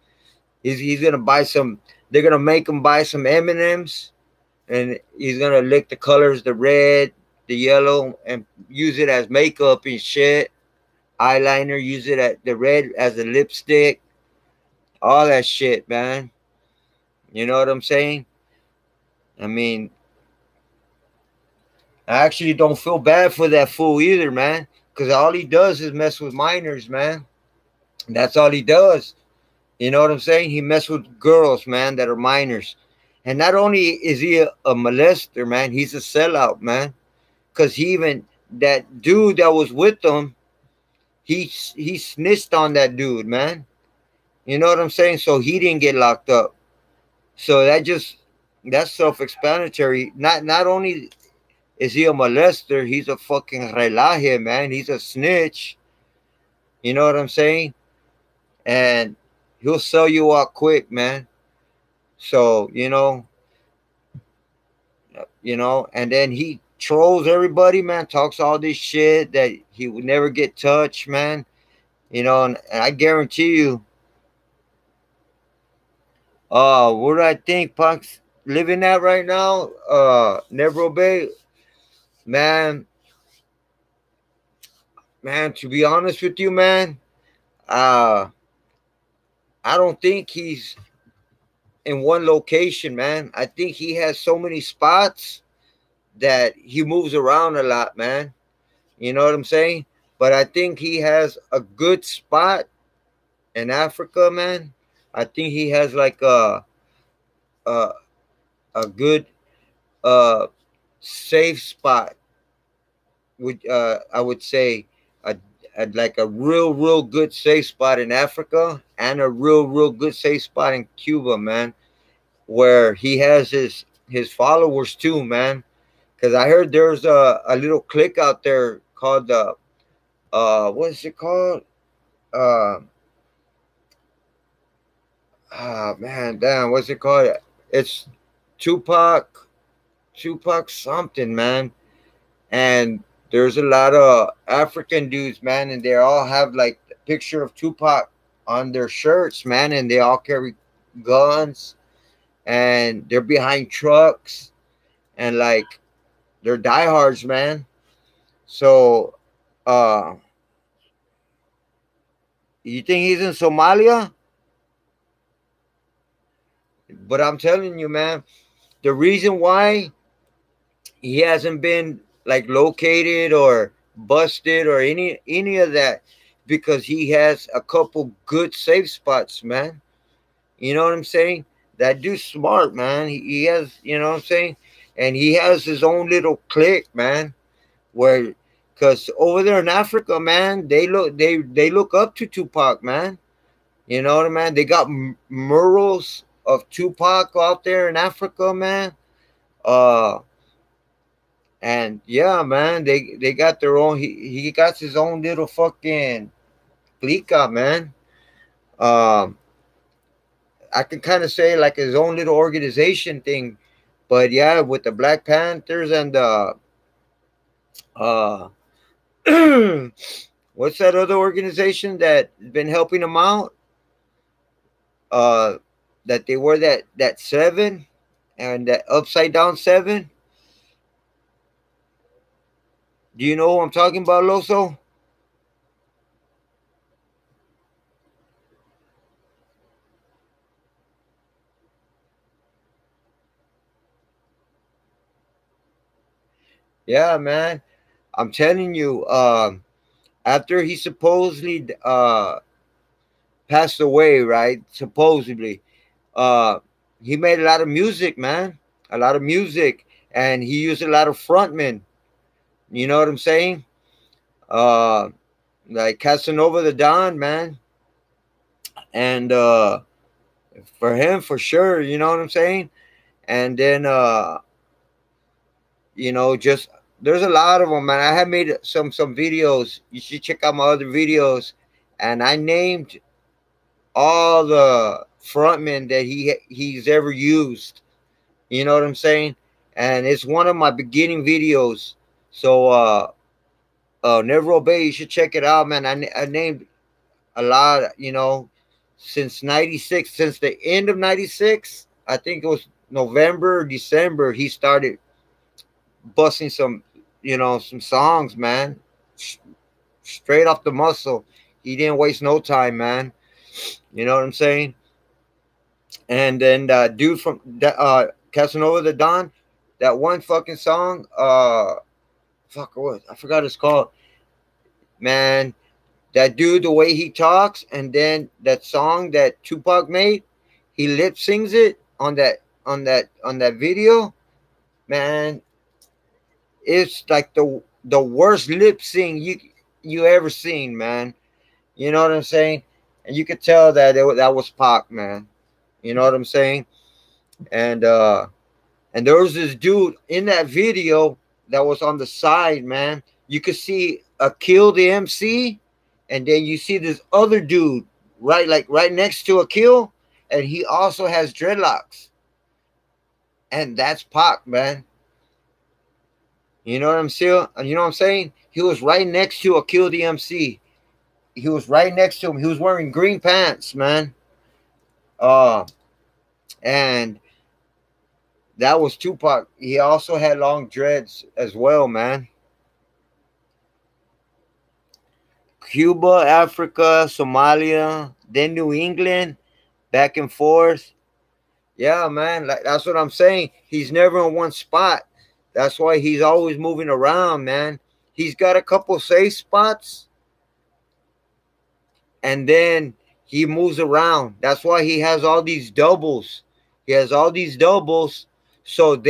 He's gonna buy some. They're gonna make him buy some M&Ms, and he's gonna lick the colors, the red, the yellow, and use it as makeup and shit. Eyeliner, use it at the red as a lipstick, all that shit, man. You know what I'm saying? I mean, I actually don't feel bad for that fool either, man, because all he does is mess with minors, man. That's all he does. You know what I'm saying? He mess with girls, man, that are minors. And not only is he a molester, man, he's a sellout, man. Because he even that dude that was with him, he snitched on that dude, man. You know what I'm saying? So he didn't get locked up. So that's self-explanatory. Not only is he a molester, he's a fucking relaje, man. He's a snitch. You know what I'm saying? And he'll sell you out quick, man. So, and then he trolls everybody, man, talks all this shit that he would never get touched, man. And I guarantee you, where do I think Punk's living at right now? Neville Bay, man, to be honest with you, man, uh, I don't think he's in one location, man. I think he has so many spots that he moves around a lot, man. You know what I'm saying? But I think he has a good spot in Africa, man. I think he has like a, a good uh safe spot. I would say like a real good safe spot in Africa, and a real good safe spot in Cuba, man, where he has his followers too, man. Because I heard there's a little clique out there called the what is it called? Uh man, damn, what's it called? It's Tupac, Tupac something, man. And there's a lot of African dudes, man, and they all have like the picture of Tupac on their shirts, man, and they all carry guns, and they're behind trucks, and like they're diehards, man. So Uh, you think he's in Somalia? But I'm telling you, man, the reason why he hasn't been like located or busted or any of that, because he has a couple good safe spots, man. You know what I'm saying? That dude's smart, man. He has, you know what I'm saying? And he has his own little clique, man. Where, cause over there in Africa, man, they look up to Tupac, man. You know what I mean? They got murals of Tupac out there in Africa, man. Uh, and yeah, man, they got their own. He got his own little fucking clica, man. Um, I can kind of say like his own little organization thing. But yeah, with the Black Panthers and the uh, what's that other organization that been helping him out? Uh, that they were that seven and that upside down seven. Do you know who I'm talking about, Loso? Yeah, man. I'm telling you. After he supposedly passed away, right? Supposedly, uh, he made a lot of music, man. A lot of music, and he used a lot of frontmen. You know what I'm saying? Uh, like Casanova the Don, man, and for him, for sure. You know what I'm saying? And then just there's a lot of them, man. I have made some videos. You should check out my other videos, and I named all the frontmen that he's ever used. You know what I'm saying? And it's one of my beginning videos. So Never Obey, you should check it out, man. I named a lot, since 96, since the end of 96, I think it was November, December, he started busting some songs, man. Straight off the muscle. He didn't waste no time, man. You know what I'm saying? And then dude from Casanova the Don, that one fucking song, fuck what I forgot it's called. Man, that dude, the way he talks, and then that song that Tupac made, he lip sings it on that video. Man, it's like the worst lip sync you ever seen, man. You know what I'm saying? And you could tell that was Pac, man. You know what I'm saying? And and there was this dude in that video that was on the side, man. You could see a Kill the MC, and then you see this other dude right next to a Kill, and he also has dreadlocks, and that's Pac, man. You know what I'm saying? You know what I'm saying? He was right next to a Kill the MC. He was right next to him. He was wearing green pants, man. Uh, and that was Tupac. He also had long dreads as well, man. Cuba, Africa, Somalia, then New England, back and forth. Yeah, man, like that's what I'm saying. He's never in one spot. That's why he's always moving around, man. He's got a couple safe spots, and then he moves around. That's why he has all these doubles. He has all these doubles. So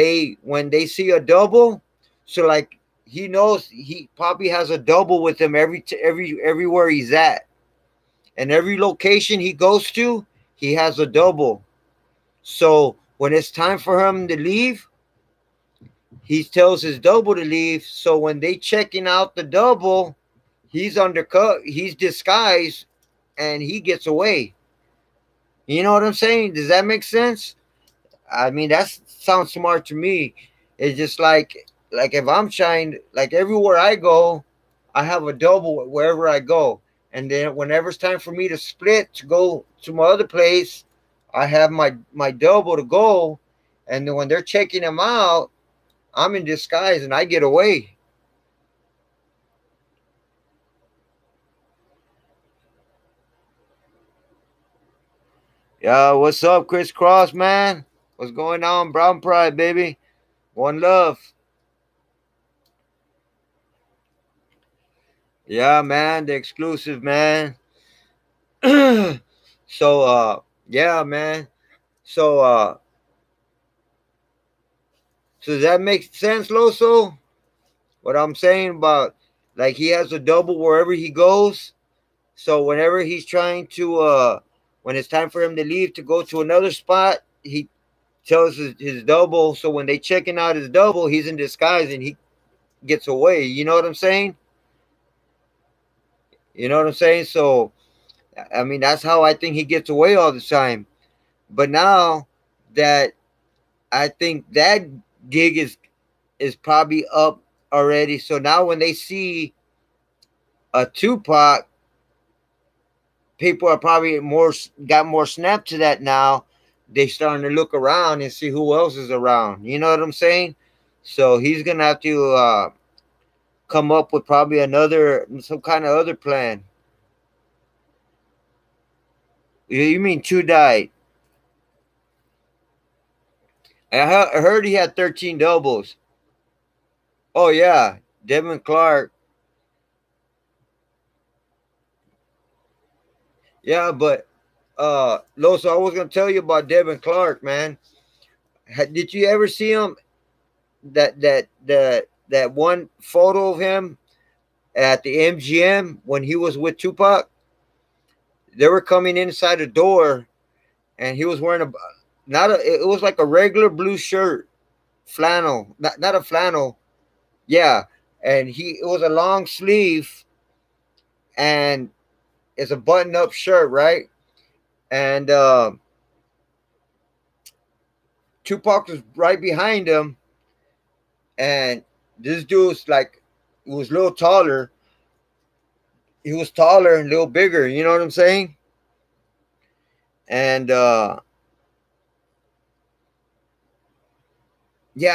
when they see a double, so like he knows he probably has a double with him everywhere he's at. And every location he goes to, he has a double. So when it's time for him to leave, he tells his double to leave. So when they checking out the double, he's undercut, he's disguised, and he gets away. You know what I'm saying? Does that make sense? I mean, that sounds smart to me. It's just like if I'm trying, like everywhere I go, I have a double wherever I go. And then whenever it's time for me to split to go to my other place, I have my double to go. And then when they're checking him out, I'm in disguise and I get away. Yeah, what's up, Chris Cross, man? What's going on, Brown Pride, baby? One love. Yeah, man, the exclusive, man. so, yeah, man. So, so does that make sense, Loso? What I'm saying about like he has a double wherever he goes. So whenever he's trying to, when it's time for him to leave to go to another spot, he tells his double. So when they checking out his double, he's in disguise and he gets away. You know what I'm saying? You know what I'm saying? So I mean that's how I think he gets away all the time. But now that I think that gig is probably up already. So now when they see a Tupac, people are probably more got more snap to that now. They starting to look around and see who else is around. You know what I'm saying? So he's gonna have to come up with probably another some kind of other plan. You mean two died? I heard he had 13 doubles. Oh yeah, Devin Clark. Yeah, but Loso, I was gonna tell you about Devin Clark, man. Did you ever see him? That one photo of him at the MGM when he was with Tupac. They were coming inside the door, and he was wearing a not a. It was like a regular blue shirt, flannel, not a flannel. Yeah, and he it was a long sleeve, and it's a button up shirt, right? And Tupac was right behind him, and this dude's like he was a little taller. He was taller and a little bigger. You know what I'm saying? And yeah,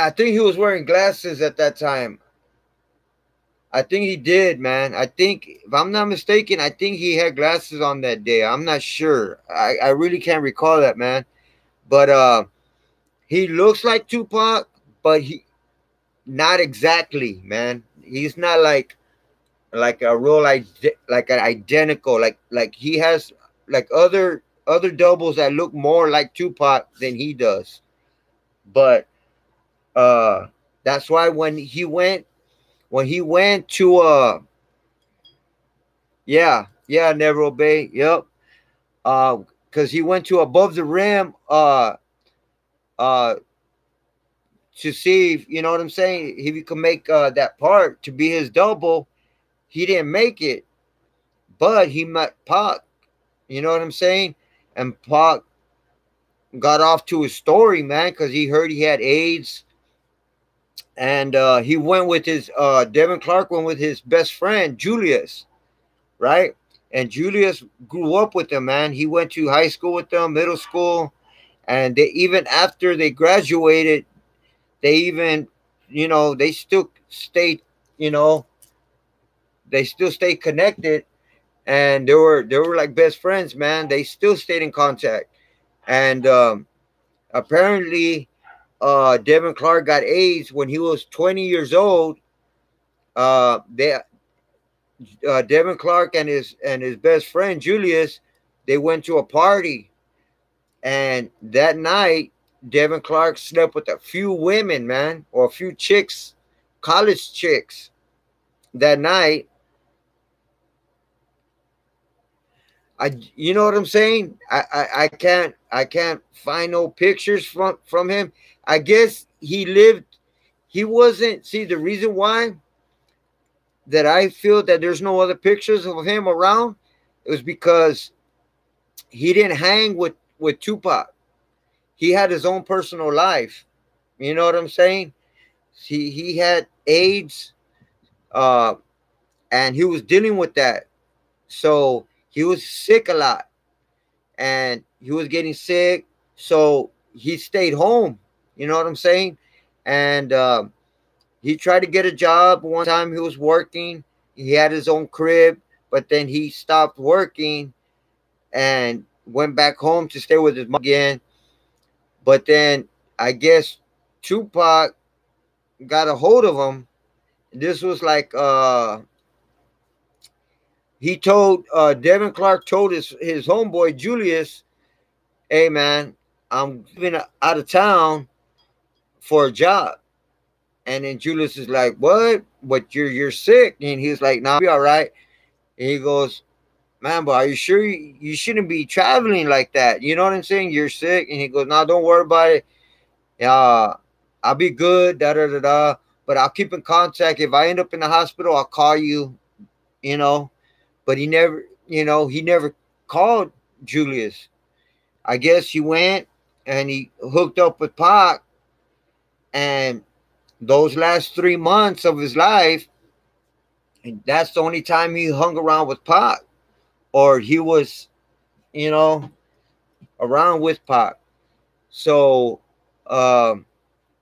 I think he was wearing glasses at that time. I think he did, man. I think, if I'm not mistaken, I think he had glasses on that day. I'm not sure. I really can't recall that, man. But he looks like Tupac, but he not exactly, man. He's not like a real like an identical. Like he has like other doubles that look more like Tupac than he does. But uh, that's why when he went to yeah, Never Obey. Yep. Because he went to Above the Rim uh to see if, you know what I'm saying, if he could make that part to be his double. He didn't make it, but he met Pac. You know what I'm saying? And Pac got off to his story, man, because he heard he had AIDS, and he went with his Devin Clark went with his best friend Julius, right? And Julius grew up with them, man. He went to high school with them, middle school, and they even after they graduated, they even, they still stayed, you know, they still stayed connected, and they were like best friends, man. They still stayed in contact, and apparently, Devin Clark got AIDS when he was 20 years old. They Devin Clark and his best friend Julius, they went to a party, and that night Devin Clark slept with a few women, man, or a few chicks, college chicks. That night, you know what I'm saying? I can't find no pictures from him. I guess he lived. He wasn't. See, the reason why that I feel that there's no other pictures of him around, it was because he didn't hang with Tupac. He had his own personal life. You know what I'm saying? He had AIDS, uh, and he was dealing with that. So he was sick a lot, and he was getting sick. So he stayed home. You know what I'm saying? And he tried to get a job. One time he was working. He had his own crib, but then he stopped working, and went back home to stay with his mom again. But then I guess Tupac got a hold of him. This was like he told Devin Clark told his homeboy Julius, "Hey man, I'm leaving out of town for a job." And then Julius is like, "What? But you're sick?" And he's like, "Nah, I'll be all right." And he goes, "Man, but are you sure you shouldn't be traveling like that? You know what I'm saying? You're sick." And he goes, "No, don't worry about it. Uh, I'll be good. Da da da da. But I'll keep in contact. If I end up in the hospital, I'll call you. You know." But he never called Julius. I guess he went and he hooked up with Pac, and those last 3 months of his life, that's the only time he hung around with Pac, or he was, you know, around with Pac. So um,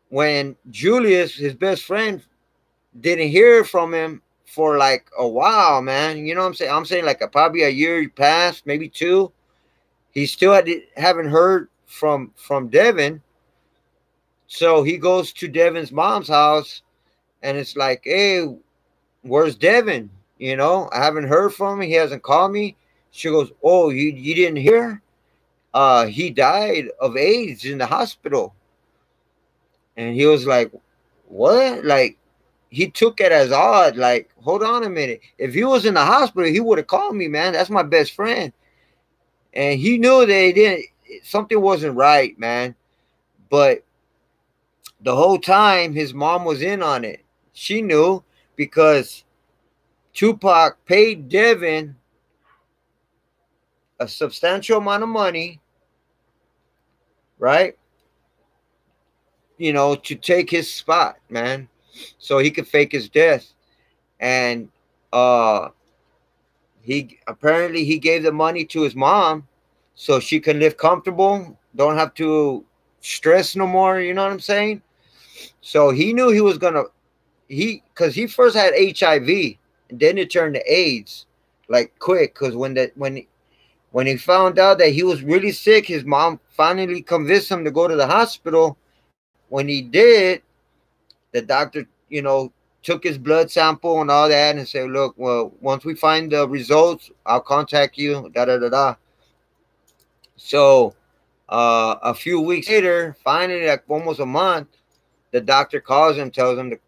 when Julius, his best friend, didn't hear from him for like a while, man. You know what I'm saying? I'm saying like probably a year passed, maybe two. He still haven't heard from Devin. So he goes to Devin's mom's house, and it's like, "Hey, where's Devin? I haven't heard from him. He hasn't called me." She goes, "Oh, you didn't hear? He died of AIDS in the hospital." And he was like, "What?" Like, he took it as odd. Like, hold on a minute. If he was in the hospital, he would have called me, man. That's my best friend. And he knew that he didn't. Something wasn't right, man. But the whole time, his mom was in on it. She knew because Tupac paid Devin a substantial amount of money, right? To take his spot, man, so he could fake his death. And uh he gave the money to his mom so she can live comfortable, don't have to stress no more, you know what I'm saying? So he knew he was gonna because he first had HIV, and then it turned to AIDS, like quick. Because when he found out that he was really sick, his mom finally convinced him to go to the hospital. When he did, the doctor, took his blood sample and all that and said, "Look, well, once we find the results, I'll contact you." Da da da da. So a few weeks later, finally, like almost a month, the doctor calls him, tells him to,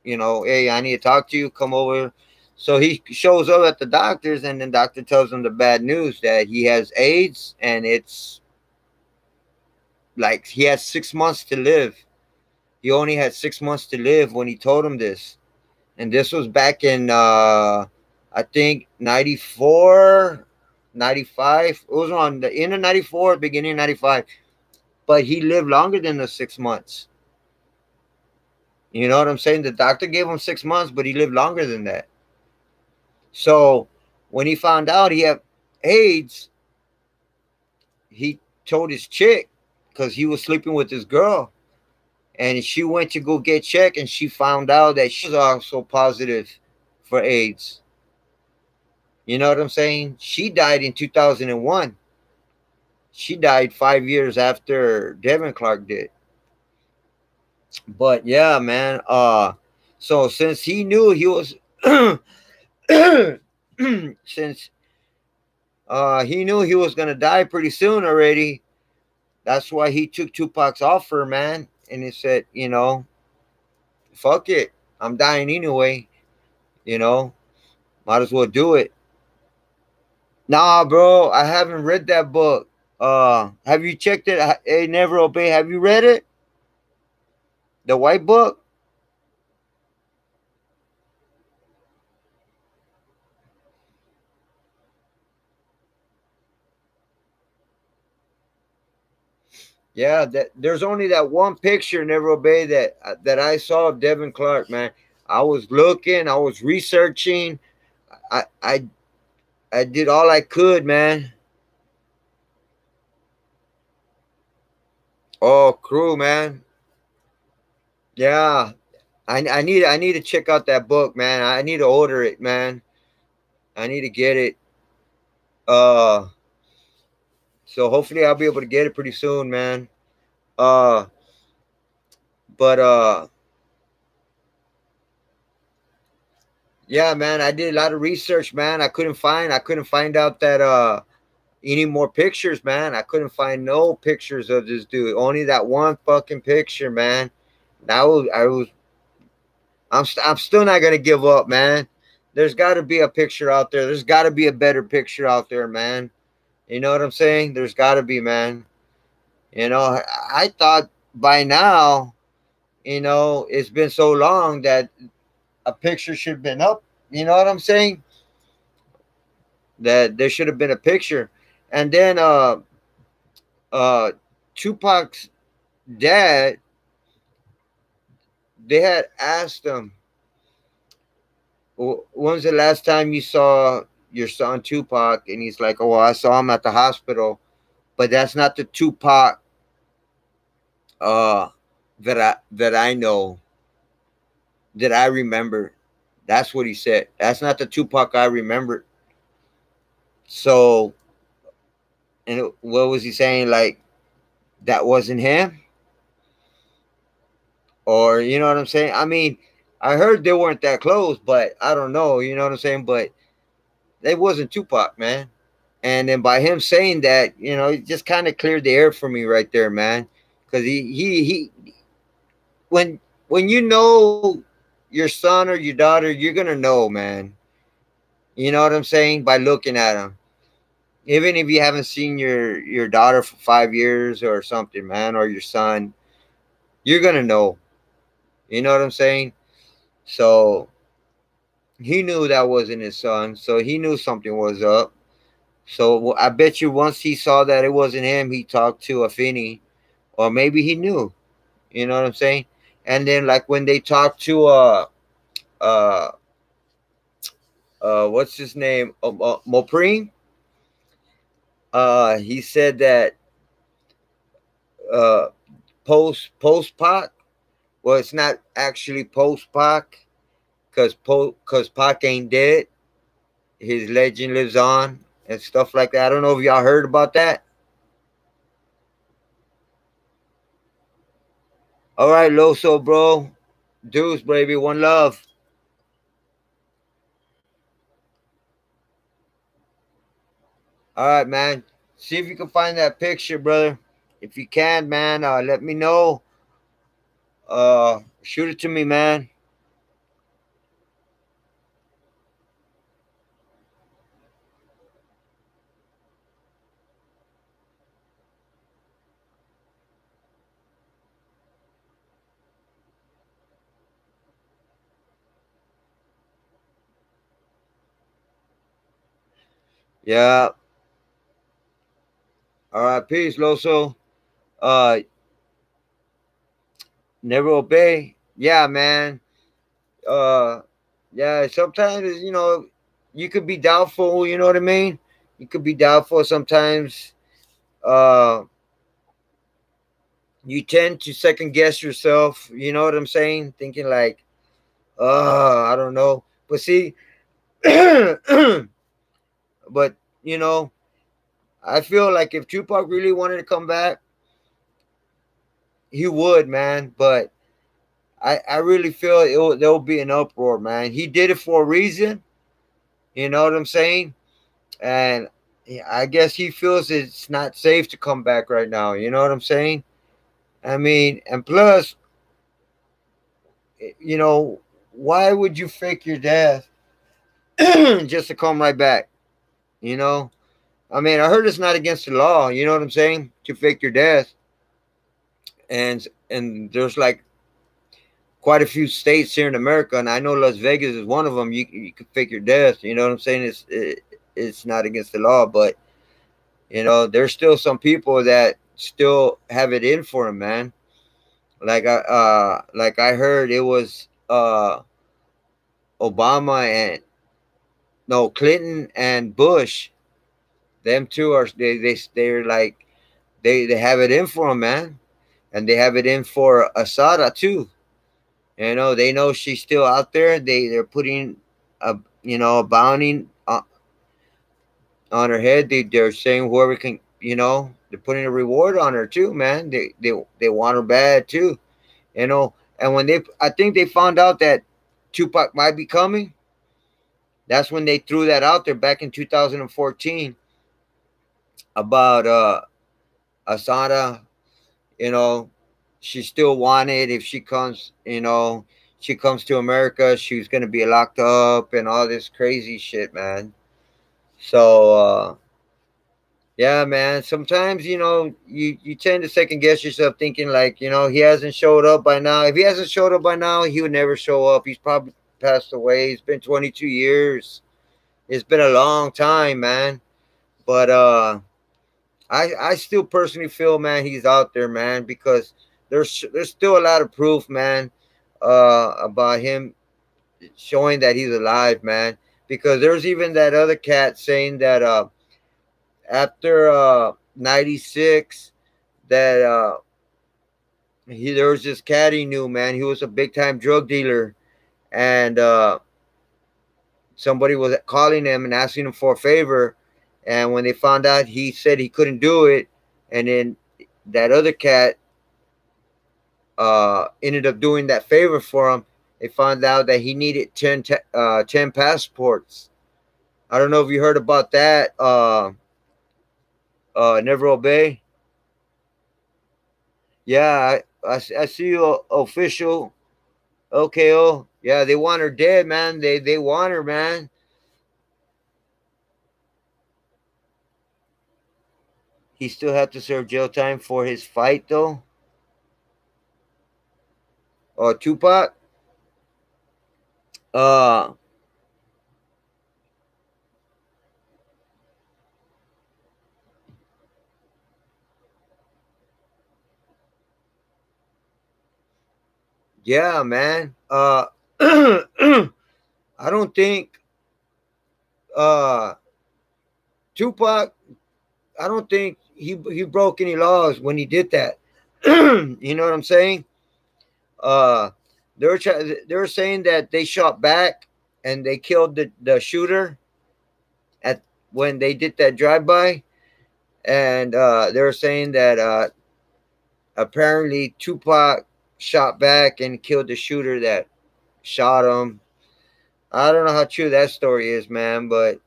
"Hey, I need to talk to you. Come over." So he shows up at the doctor's, and the doctor tells him the bad news that he has AIDS, and it's like he has 6 months to live. He only had 6 months to live when he told him this. And this was back in I think 94, 95. It was on the end of 94, beginning of 95. But he lived longer than the 6 months. You know what I'm saying? The doctor gave him 6 months, but he lived longer than that. So when he found out he had AIDS, he told his chick, because he was sleeping with this girl, and she went to go get checked, and she found out that she was also positive for AIDS. You know what I'm saying? She died in 2001. She died 5 years after Devin Clark did. But yeah, man. So since he knew he was, since he knew he was gonna die pretty soon already, that's why he took Tupac's offer, man. And he said, "Fuck it, I'm dying anyway. You know, might as well do it." Nah, bro, I haven't read that book. Have you checked it? Hey, Never Obey. Have you read it? The White Book? Yeah, there's only that one picture, Never Obey, that I saw of Devin Clark, man. I was looking, I was researching, I I I did all I could, man. Oh, Crew, man. Yeah, I need to check out that book, man. I need to order it, man. I need to get it. Uh, So hopefully I'll be able to get it pretty soon, man. Uh, but yeah, man, I did a lot of research, man. I couldn't find out that any more pictures, man. I couldn't find no pictures of this dude. Only that one fucking picture, man. I'm still not gonna give up, man. There's got to be a picture out there. There's got to be a better picture out there, man. You know what I'm saying? There's got to be, man. You know, I thought by now, it's been so long that a picture should have been up. You know what I'm saying? That there should have been a picture. And then uh Tupac's dad, they had asked him, when's the last time you saw your son Tupac? And he's like, oh, well, I saw him at the hospital, but that's not the Tupac uh that I know, that I remember. That's what he said. That's not the Tupac I remember. So, and what was he saying? Like, that wasn't him? Or, you know what I'm saying? I mean, I heard they weren't that close, but I don't know. You know what I'm saying? But they wasn't Tupac, man. And then by him saying that, it just kind of cleared the air for me right there, man. Because he when you know your son or your daughter, you're gonna know, man. You know what I'm saying? By looking at them, even if you haven't seen your daughter for 5 years or something, man, or your son, you're gonna know. You know what I'm saying? So he knew that wasn't his son, so he knew something was up. So I bet you once he saw that it wasn't him, he talked to Afeni, or maybe he knew. You know what I'm saying? And then like when they talked to uh what's his name, Mopreme, he said that uh post Pac. Well, it's not actually post Pac, because Pac ain't dead. His legend lives on and stuff like that. I don't know if y'all heard about that. All right, Loso, bro. Deuce, baby. One love. All right, man. See if you can find that picture, brother. If you can, man, let me know. Shoot it to me, man. Yeah. All right, peace, Loso. Uh, never obey. Yeah, man. Uh, yeah. Sometimes you could be doubtful. You know what I mean? You could be doubtful sometimes. Uh, you tend to second guess yourself. You know what I'm saying? Thinking like, I don't know. But see, but you know, I feel like if Tupac really wanted to come back, he would, man. But I really feel there'll be an uproar, man. He did it for a reason. You know what I'm saying? And I guess he feels it's not safe to come back right now. You know what I'm saying? I mean, and plus, you know, why would you fake your death just to come right back? You know, I mean, I heard it's not against the law. You know what I'm saying? To fake your death, and there's like quite a few states here in America, and I know Las Vegas is one of them. You can fake your death. You know what I'm saying? It's not against the law, but there's still some people that still have it in for them, man. Like I heard it was Obama and no Clinton and Bush. Them two are they're like they have it in for them, man, and they have it in for Asada too. They know she's still out there. They're putting a bounty on her head. They're saying whoever can they're putting a reward on her too, man. They want her bad too, you know. And when I think they found out that Tupac might be coming. That's when they threw that out there back in 2014 about Asada. You know, she still wanted, if she comes, she comes to America, she's gonna be locked up and all this crazy shit, man. So yeah, man. Sometimes you tend to second guess yourself, thinking like he hasn't showed up by now. If he hasn't showed up by now, he would never show up. He's probably passed away. It's been 22 years. It's been a long time, man. But I still personally feel, man, he's out there, man, because there's still a lot of proof, man, about him showing that he's alive, man. Because there's even that other cat saying that after 96 that there was this cat he knew, man. He was a big time drug dealer, and somebody was calling him and asking him for a favor, and when they found out, he said he couldn't do it, and then that other cat ended up doing that favor for him. They found out that he needed 10 passports. I don't know if you heard about that. Never Obey. Yeah, I see you official. OKO. Yeah, they want her dead, man. They want her, man. He still had to serve jail time for his fight, though. Tupac. Uh, yeah, man. I don't think uh Tupac. I don't think he broke any laws when he did that. You know what I'm saying? Uh, they were saying that they shot back and they killed the shooter at when they did that drive by, and they were saying that apparently Tupac shot back and killed the shooter that shot him. I don't know how true that story is, man, but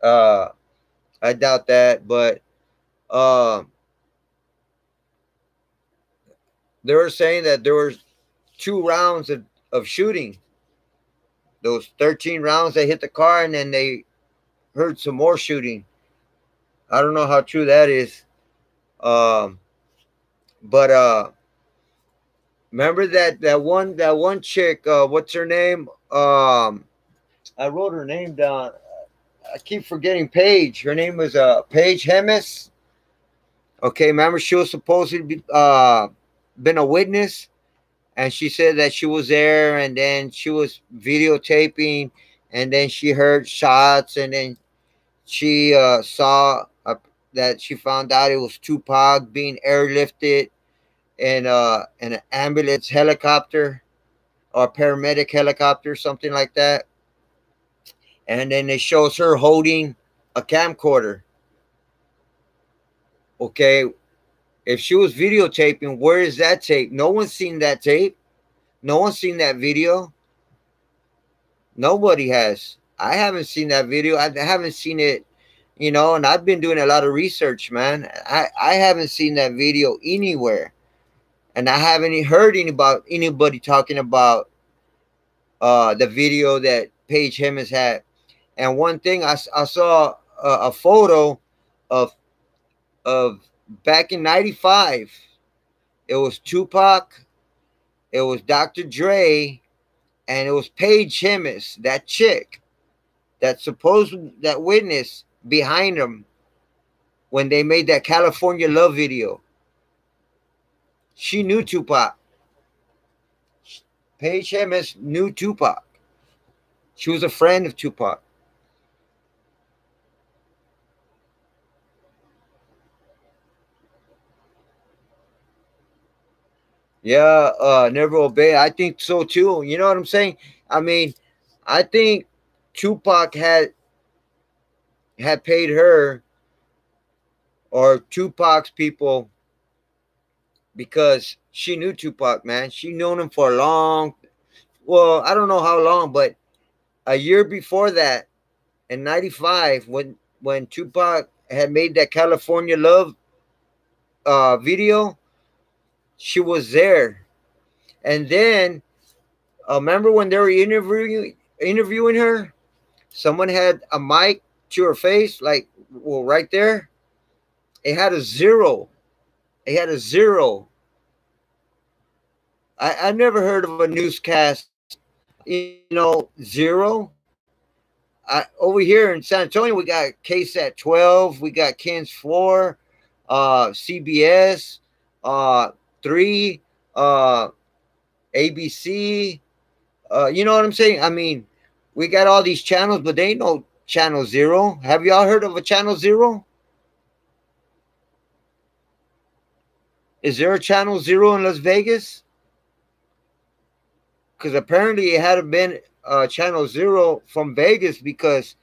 uh, I doubt that. But uh, they were saying that there was 2 rounds of shooting. Those 13 rounds that hit the car, and then they heard some more shooting. I don't know how true that is. Um, but remember that one chick? What's her name? I wrote her name down. I keep forgetting Paige. Her name was Paige Hemis. Okay, remember she was supposed to be been a witness, and she said that she was there, and then she was videotaping, and then she heard shots, and then she saw that she found out it was Tupac being airlifted in an ambulance helicopter or paramedic helicopter, something like that. And then it shows her holding a camcorder. Okay, if she was videotaping, where is that tape? No one's seen that tape. No one's seen that video. Nobody has. I haven't seen that video. I haven't seen it, and I've been doing a lot of research, man. I haven't seen that video anywhere. And I haven't heard anybody talking about the video that Paige Hemmings had. And one thing I saw a photo of of back in '95. It was Tupac, it was Dr. Dre, and it was Paige Hemmings, that chick, that witness behind them when they made that California Love video. She knew Tupac. Paige Hemmings knew Tupac. She was a friend of Tupac. Yeah, Never Obey. I think so too. You know what I'm saying? I mean, I think Tupac had paid her or Tupac's people, because she knew Tupac, man. She known him for a long, well, I don't know how long, but a year before that, in '95, when Tupac had made that California Love video, she was there. And then remember when they were interviewing her? Someone had a mic to her face, like, well, right there. It had a zero. It had a zero. I never heard of a newscast, zero. Over here in San Antonio, we got KSAT 12, we got Ken's 4, CBS, 3, ABC. You know what I'm saying? I mean, we got all these channels, but they ain't no channel zero. Have y'all heard of a channel zero? Is there a channel zero in Las Vegas? Because apparently it had been channel zero from Vegas because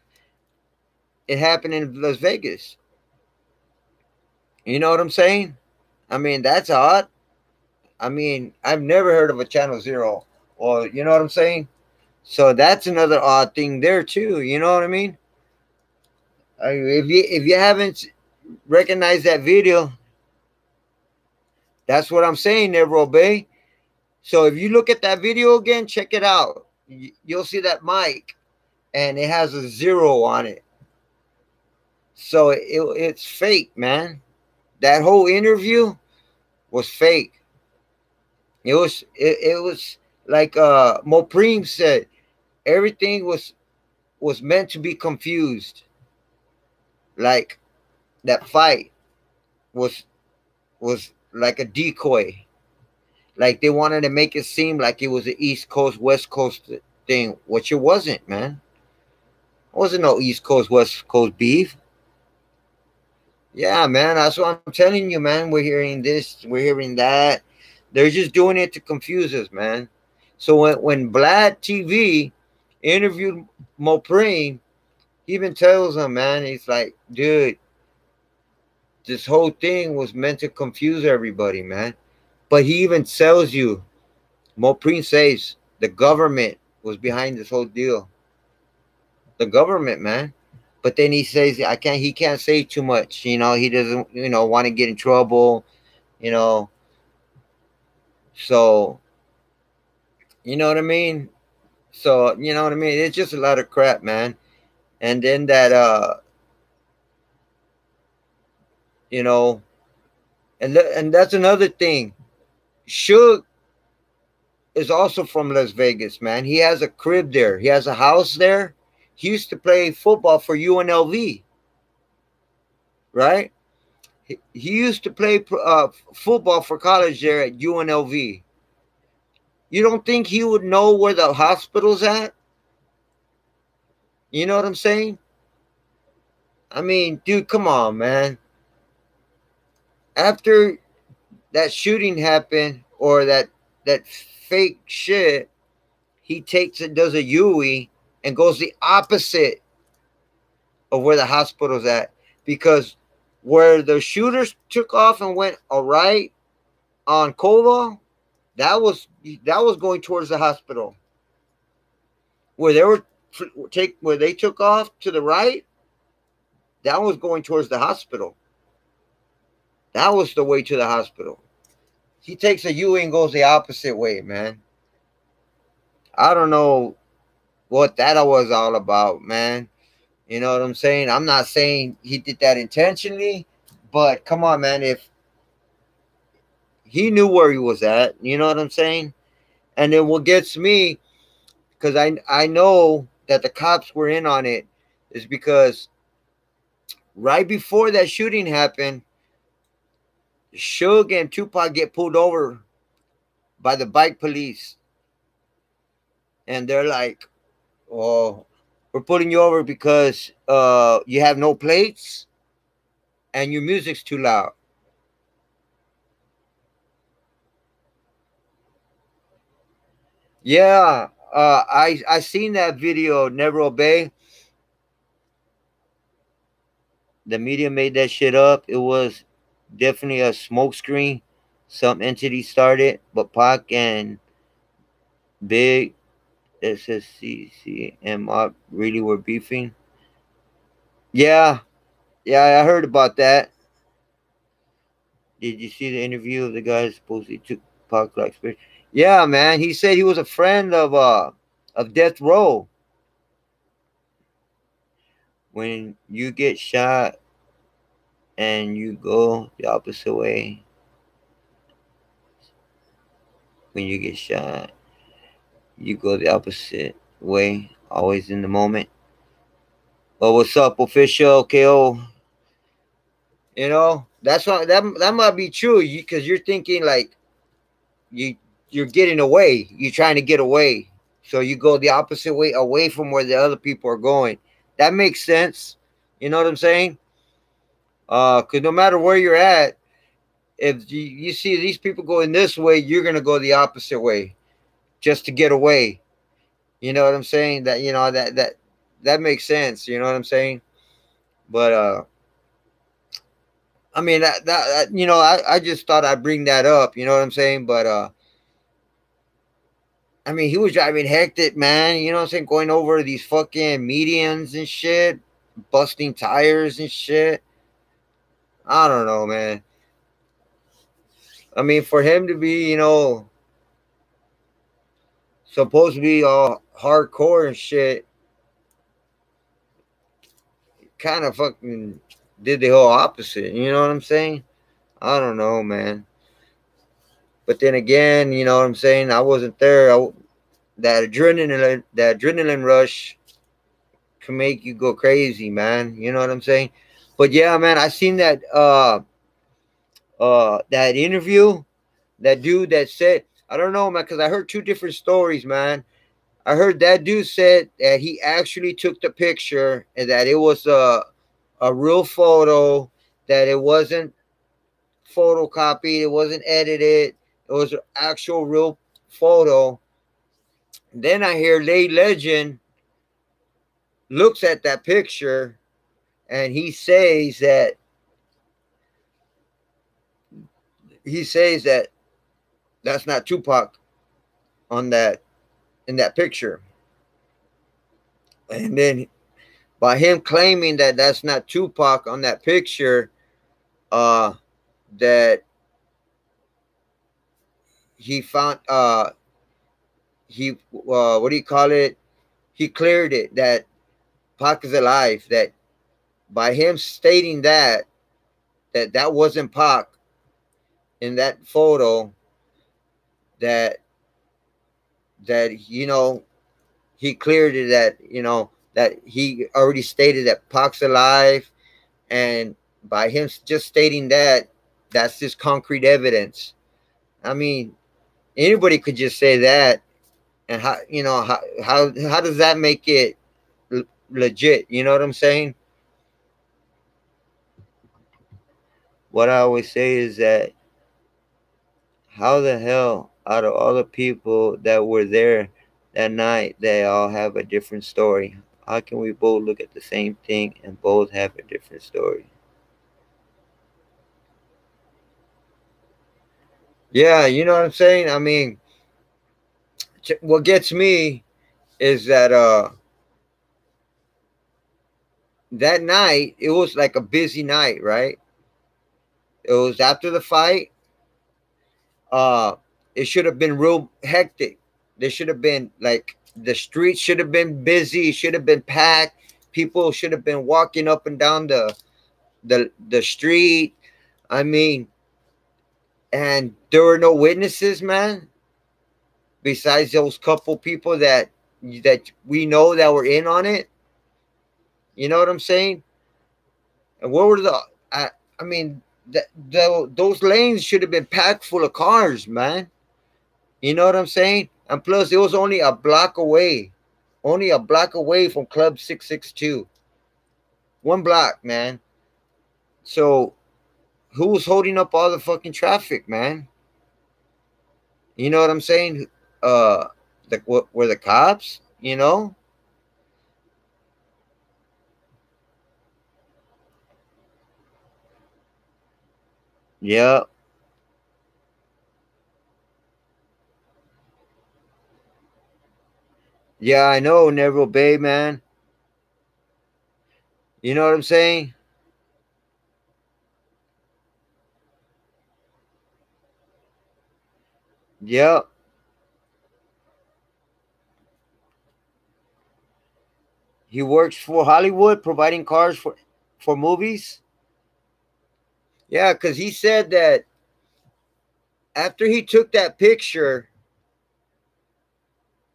it happened in Las Vegas. You know what I'm saying? I mean, that's odd. I mean, I've never heard of a channel zero, or you know what I'm saying? So that's another odd thing there too. You know what I mean? If you haven't recognized that video, that's what I'm saying there, bro, Bay. So if you look at that video again, check it out. You'll see that mic, and it has a zero on it. So it's fake, man. That whole interview was fake. It was like Mopreme said, everything was meant to be confused. Like that fight was was like a decoy. Like they wanted to make it seem like it was an East Coast West Coast thing, which it wasn't, man. It wasn't no East Coast West Coast beef. Yeah, man, that's what I'm telling you, man. We're hearing this, we're hearing that. They're just doing it to confuse us, man. So when Vlad TV interviewed Mopreme, he even tells him, man, he's like, dude, this whole thing was meant to confuse everybody, man. But he even tells you, Mopreme says the government was behind this whole deal. The government, man. But then he says he can't say too much. He doesn't, want to get in trouble, you know. So, you know what I mean? So, you know what I mean? It's just a lot of crap, man. And then that you know, and that's another thing. Suge is also from Las Vegas, man. He has a crib there. He has a house there. He used to play football for UNLV, right? He used to play football for college there at UNLV. You don't think he would know where the hospital's at? You know what I'm saying? I mean, dude, come on, man. After that shooting happened, or that fake shit, he takes it, does a Yui, and goes the opposite of where the hospital's at, because where the shooters took off and went all right on Koval, that was going towards the hospital. Where they were where they took off to the right, that was going towards the hospital. That was the way to the hospital. He takes a U and goes the opposite way, man. I don't know what that was all about, man. You know what I'm saying? I'm not saying he did that intentionally, but come on, man. If he knew where he was at, you know what I'm saying? And then what gets me, because I know that the cops were in on it, is because right before that shooting happened, Suge and Tupac get pulled over by the bike police. And they're like, "Oh, we're pulling you over because you have no plates and your music's too loud." Yeah, I seen that video, Never Obey. The media made that shit up. It was definitely a smokescreen. Some entity started, but Pac and Big SSCC and Mob really were beefing. Yeah, yeah, I heard about that. Did you see the interview of the guy who supposedly took Pac like spirit? Yeah, man. He said he was a friend of Death Row. When you get shot and you go the opposite way, when you get shot, you go the opposite way, always in the moment. Well, what's up, official KO? That's why that might be true. Because you're thinking like you you're getting away. You're trying to get away, so you go the opposite way, away from where the other people are going. That makes sense. You know what I'm saying? Because no matter where you're at, if you see these people going this way, you're gonna go the opposite way just to get away. You know what I'm saying? That makes sense. You know what I'm saying? But I mean I just thought I'd bring that up. You know what I'm saying? But I mean, he was driving hectic, man. You know what I'm saying? Going over these fucking medians and shit, busting tires and shit. I don't know, man. I mean, for him to be, supposed to be all hardcore and shit, kind of fucking did the whole opposite. You know what I'm saying? I don't know, man. But then again, you know what I'm saying? I wasn't there. That adrenaline rush can make you go crazy, man. You know what I'm saying? But yeah, man, I seen that interview, that dude that said, I don't know, man, because I heard two different stories, man. I heard that dude said that he actually took the picture and that it was a real photo, that it wasn't photocopied, it wasn't edited, it was an actual real photo. Then I hear Lay Legend looks at that picture and he says that that's not Tupac on that in that picture. And then by him claiming that that's not Tupac on that picture, uh, that he found he what do you call it? He cleared it that Pac is alive. That by him stating that wasn't Pac in that photo, that he cleared it, that he already stated that Pac's alive, and by him just stating that, that's just concrete evidence. I mean, anybody could just say that, and how does that make it legit? You know what I'm saying? What I always say is that how the hell out of all the people that were there that night, they all have a different story? How can we both look at the same thing and both have a different story? Yeah, you know what I'm saying? I mean, what gets me is that that night it was like a busy night, right? It was after the fight. uh it should have been real hectic. There should have been like the streets should have been busy, should have been packed. People should have been walking up and down the street. I mean, and there were no witnesses, man, besides those couple people that we know that were in on it. You know what I'm saying? And what were I mean, those lanes should have been packed full of cars, man. You know what I'm saying? And plus, it was only a block away from Club 662. One block, man. So who was holding up all the fucking traffic, man? You know what I'm saying? Uh, were the cops? You know? Yeah. Yeah, I know, Neville Bay, man. You know what I'm saying? Yeah. He works for Hollywood providing cars for movies. Yeah, because he said that after he took that picture,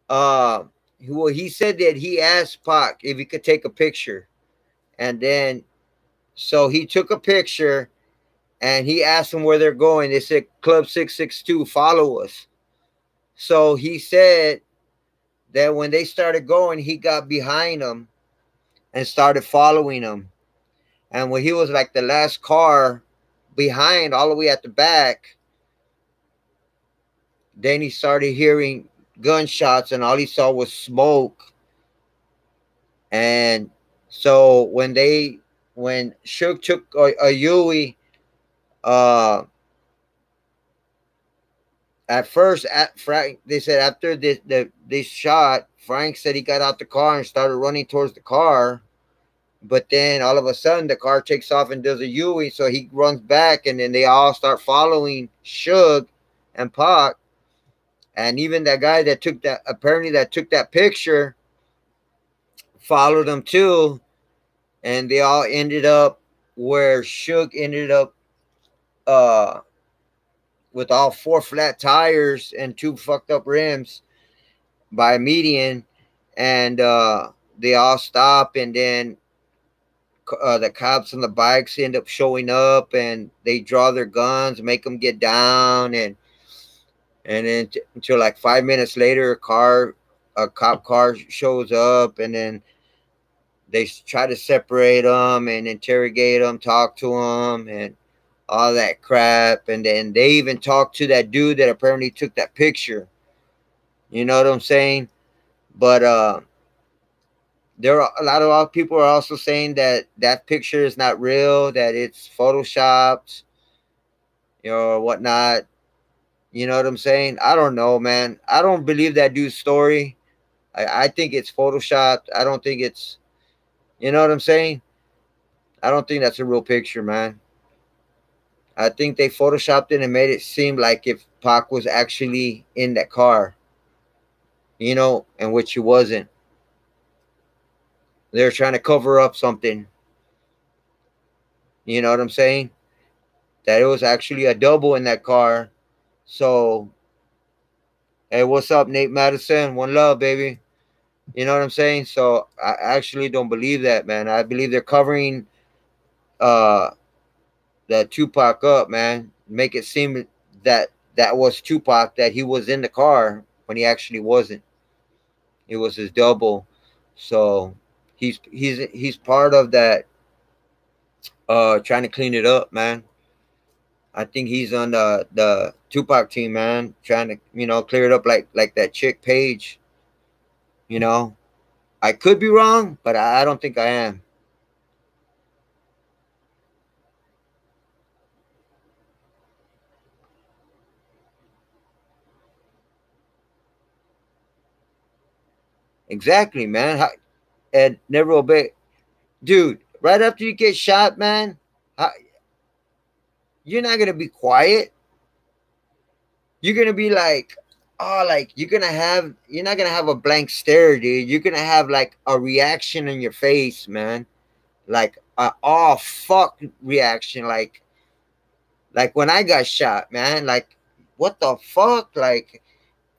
uh, well, he said that he asked Pac if he could take a picture, and then so he took a picture, and he asked them where they're going. They said Club 662, follow us. So he said that when they started going, he got behind them and started following them. And when he was like the last car behind, all the way at the back, then he started hearing gunshots, and all he saw was smoke. And so when Shook took a Yui, uh, at first, at Frank, they said after this shot, Frank said he got out the car and started running towards the car. But then all of a sudden, the car takes off and does a Yui, so he runs back, and then they all start following Suge and Pac. And even that guy that took that, apparently that took that picture, followed them too, and they all ended up where Suge ended up uh with all four flat tires and two fucked up rims by a median, and they all stop, and then the cops on the bikes end up showing up, and they draw their guns, make them get down, and then until like 5 minutes later, a cop car shows up, and then they try to separate them and interrogate them, talk to them, and all that crap, and then they even talk to that dude that apparently took that picture. You know what I'm saying? But there are a lot of people are also saying that that picture is not real, that it's photoshopped, or whatnot. You know what I'm saying? I don't know, man. I don't believe that dude's story. I think it's photoshopped. I don't think it's, you know what I'm saying? I don't think that's a real picture, man. I think they photoshopped it and made it seem like if Pac was actually in that car, and which he wasn't. They're trying to cover up something. You know what I'm saying? That it was actually a double in that car. So, hey, what's up, Nate Madison? One love, baby. You know what I'm saying? So I actually don't believe that, man. I believe they're covering uh that Tupac up, man. Make it seem that that was Tupac, that he was in the car when he actually wasn't. It was his double. So he's part of that, trying to clean it up, man. I think he's on the Tupac team, man, trying to clear it up like that chick Paige. You know, I could be wrong, but I don't think I am. Exactly, man. And never obey, dude. Right after you get shot, man, how, you're not gonna be quiet. You're gonna be like, oh, like you're not gonna have a blank stare, dude. You're gonna have like a reaction in your face, man. Like a oh fuck reaction, like when I got shot, man. Like what the fuck, like.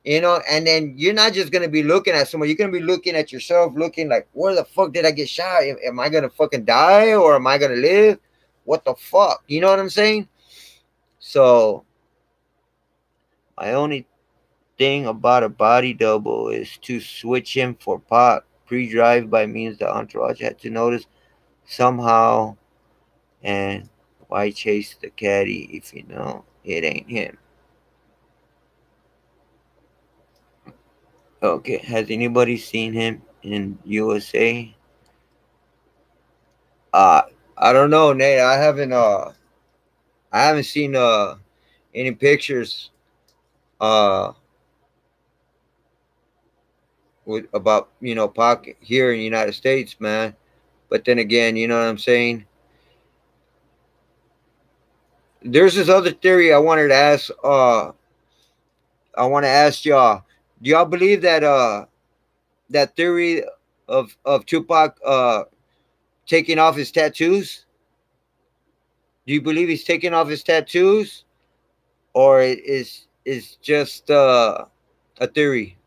And then you're not just gonna be looking at someone. You're gonna be looking at yourself, looking like, where the fuck did I get shot? Am I gonna fucking die or am I gonna live? What the fuck? You know what I'm saying? So my only thing about a body double is to switch him for Pac. Pre-drive by means the entourage had to notice somehow, and why chase the caddy if you know it ain't him? Okay, has anybody seen him in USA? Uh I don't know, Nate. I haven't seen any pictures uh with about Pac here in the United States, man. But then again, you know what I'm saying? There's this other theory I wanted to ask. I want to ask y'all. Do y'all believe that that theory of Tupac taking off his tattoos? Do you believe he's taking off his tattoos, or it is just a theory?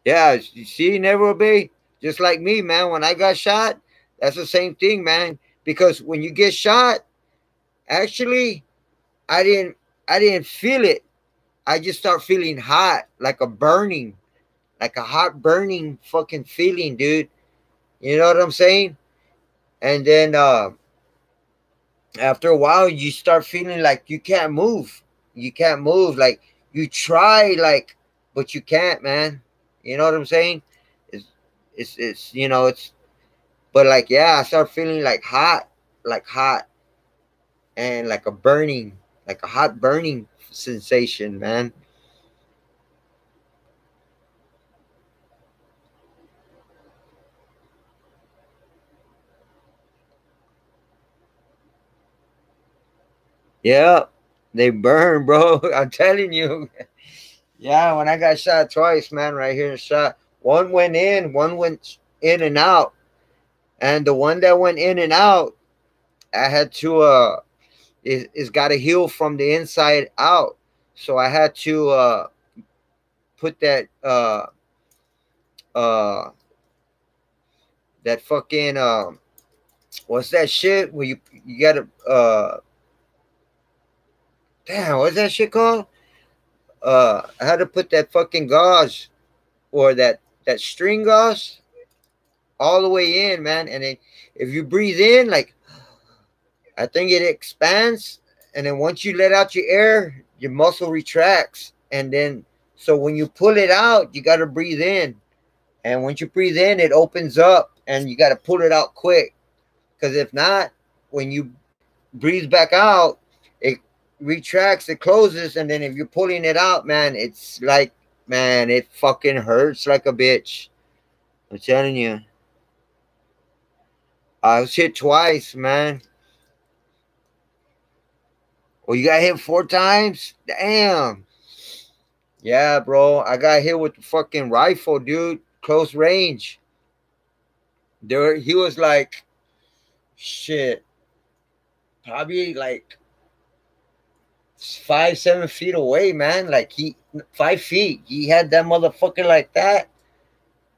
Yeah, you see, never obey. Just like me, man. When I got shot, that's the same thing, man. Because when you get shot, actually, I didn't I didn't feel it. I just start feeling hot, like a burning, like a hot burning fucking feeling, dude. You know what I'm saying? And then after a while, you start feeling like you can't move. You can't move. Like you try, like, but you can't, man. You know what I'm saying? It's it's it's. But like, yeah, I start feeling like hot, and like a burning, like a hot burning sensation, man. Yeah, they burn, bro. I'm telling you. Yeah, when I got shot twice, man, right here in shot. One went in, one went in and out. And the one that went in and out, I had to it's got to heal from the inside out. So I had to put uh that fucking what's that shit where you gotta damn, what's that shit called? I had to put that fucking gauze or that string gauze all the way in, man. And then if you breathe in, like I think it expands, and then once you let out your air, your muscle retracts, and then so when you pull it out, you got to breathe in, and once you breathe in, it opens up, and you got to pull it out quick, because if not, when you breathe back out, it retracts, it closes, and then if you're pulling it out, man, it's like, man, it fucking hurts like a bitch. I'm telling you. I was hit twice, man. Well, you got hit 4 times? Damn. Yeah, bro. I got hit with the fucking rifle, dude. Close range. There he was like shit. Probably like 5, 7 feet away, man. Like he 5 feet. He had that motherfucker like that.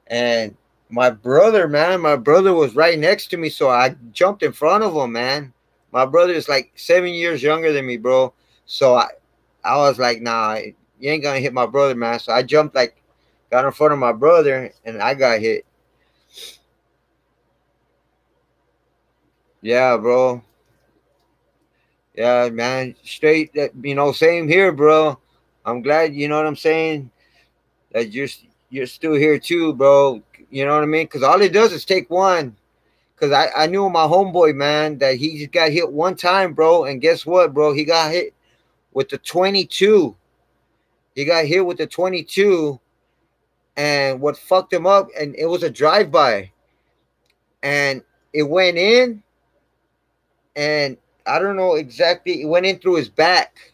And my brother, man, my brother was right next to me, so I jumped in front of him, man. My brother is like 7 years younger than me, bro. So I was like, nah, you ain't gonna hit my brother, man. So I jumped like got in front of my brother and I got hit. Yeah, bro. Yeah, man. Straight that same here, bro. I'm glad, you know what I'm saying, that you're still here too, bro. You know what I mean? Cause all it does is take one. Cause I knew my homeboy, man, that he just got hit one time, bro. And guess what, bro? He got hit with the 22. He got hit with the 22, and what fucked him up, and it was a drive-by. And it went in, and I don't know exactly, it went in through his back.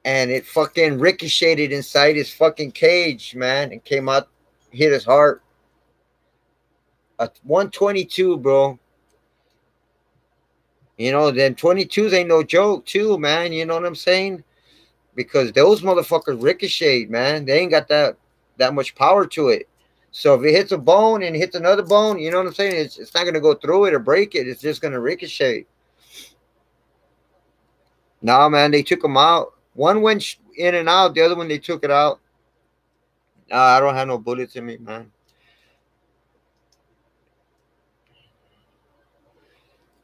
And it fucking ricocheted inside his fucking cage, man, and came out, hit his heart. A 122, bro. Then 22s ain't no joke, too, man. You know what I'm saying? Because those motherfuckers ricochet, man. They ain't got that much power to it. So if it hits a bone and hits another bone, you know what I'm saying? It's not gonna go through it or break it. It's just gonna ricochet. Nah, man, they took him out. One went in and out. The other one they took it out. Nah, I don't have no bullets in me, man.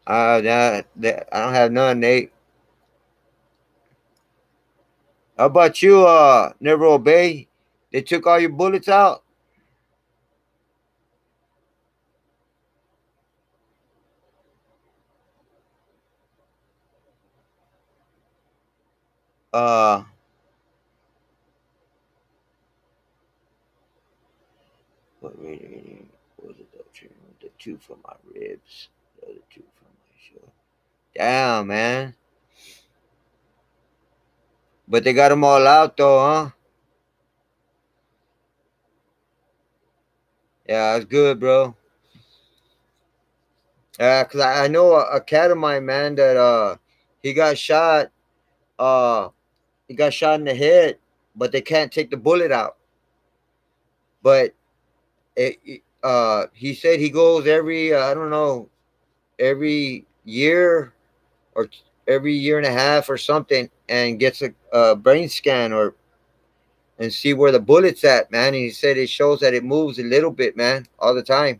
That I don't have none, Nate. How about you? Never obey. They took all your bullets out. Uh, what really was it? The two for my ribs, the other two for my shoulder. Damn, man. But they got them all out though, huh? Yeah, that's good, bro. Yeah, cause I know a cat of mine, man, that he got shot. Uh, he got shot in the head, but they can't take the bullet out. But he said he goes every I don't know, every year or every year and a half or something, and gets a brain scan or and see where the bullet's at, man. And he said it shows that it moves a little bit, man, all the time.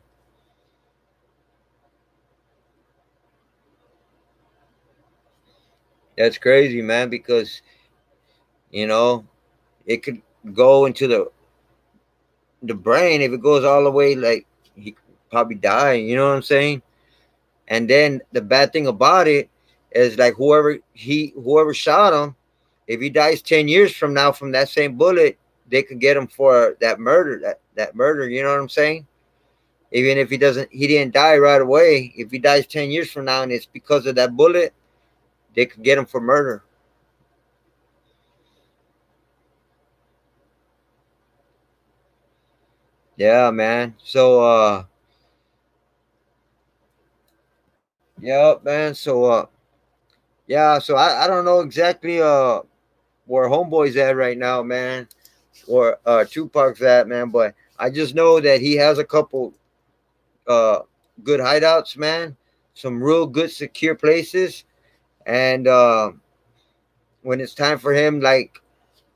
That's crazy, man, because you know it could go into the brain. If it goes all the way, like he could probably die. You know what I'm saying? And then the bad thing about it is like whoever shot him, if he dies 10 years from now from that same bullet, they could get him for that murder. That murder. You know what I'm saying? Even if he didn't die right away. If he dies 10 years from now and it's because of that bullet, they could get him for murder. Yeah, man. So yeah, man. So yeah. So I don't know exactly where homeboy's at right now, man, or Tupac's at, man. But I just know that he has a couple uh good hideouts, man. Some real good secure places, and when it's time for him, like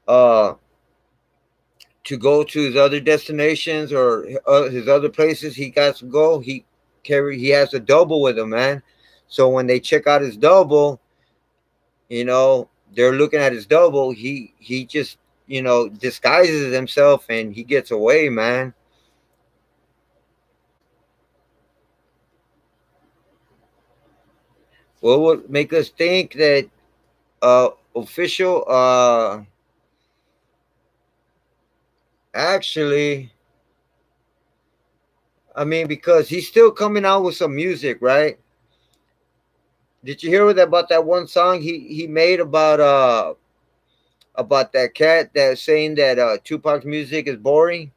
uh to go to his other destinations or his other places he got to go, he has a double with him, man. So when they check out his double, they're looking at his double. He just disguises himself and he gets away, man. What would make us think that official actually, I mean, because he's still coming out with some music, right? Did you hear about that one song he made about that cat that's saying that Tupac's music is boring?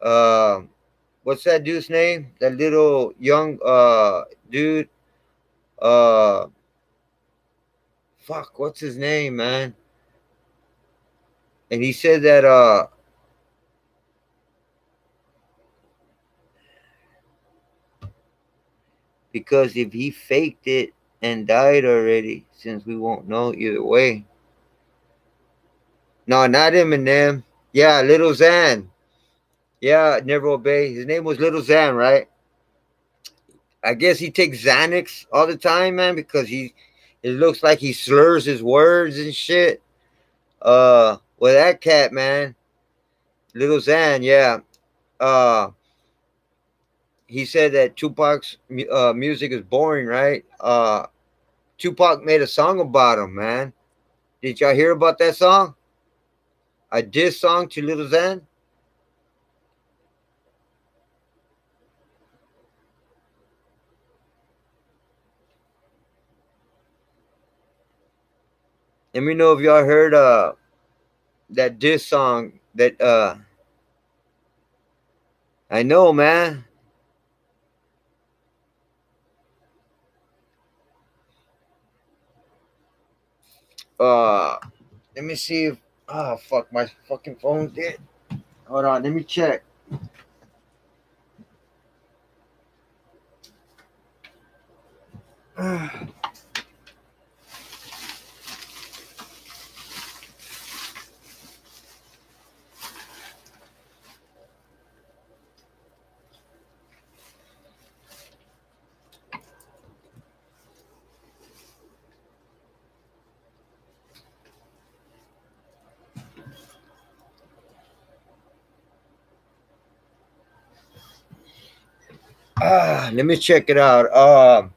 uh what's that dude's name, that little young dude? uh Fuck, what's his name, man? And he said that because if he faked it and died already, since we won't know either way. No, not Eminem. Yeah, Little Xan. Yeah, Never Obey. His name was Little Xan, right? I guess he takes Xanax all the time, man, because it looks like he slurs his words and shit. Well, that cat, man, Little Xan, yeah. Uh, he said that Tupac's music is boring, right? Tupac made a song about him, man. Did y'all hear about that song? A diss song to Little Xan? Let me know if y'all heard that diss song that I know, man. Uh Let me see if fuck, my fucking phone's dead. Hold on, let me check. Let me check it out.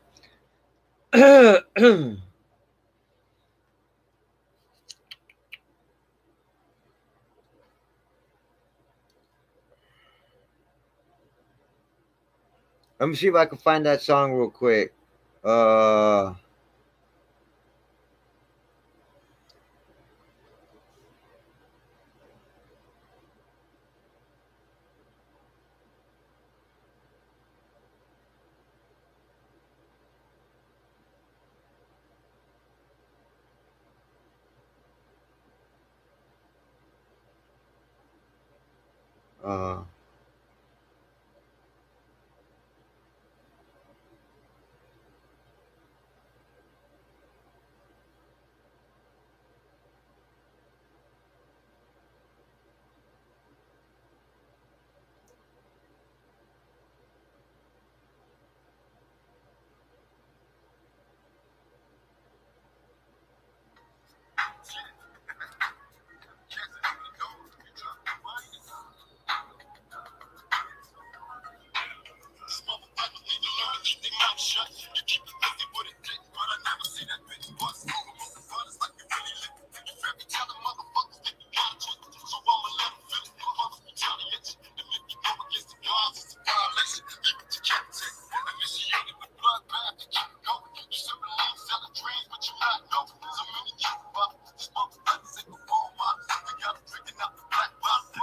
Let me see if I can find that song real quick. Uh, uh,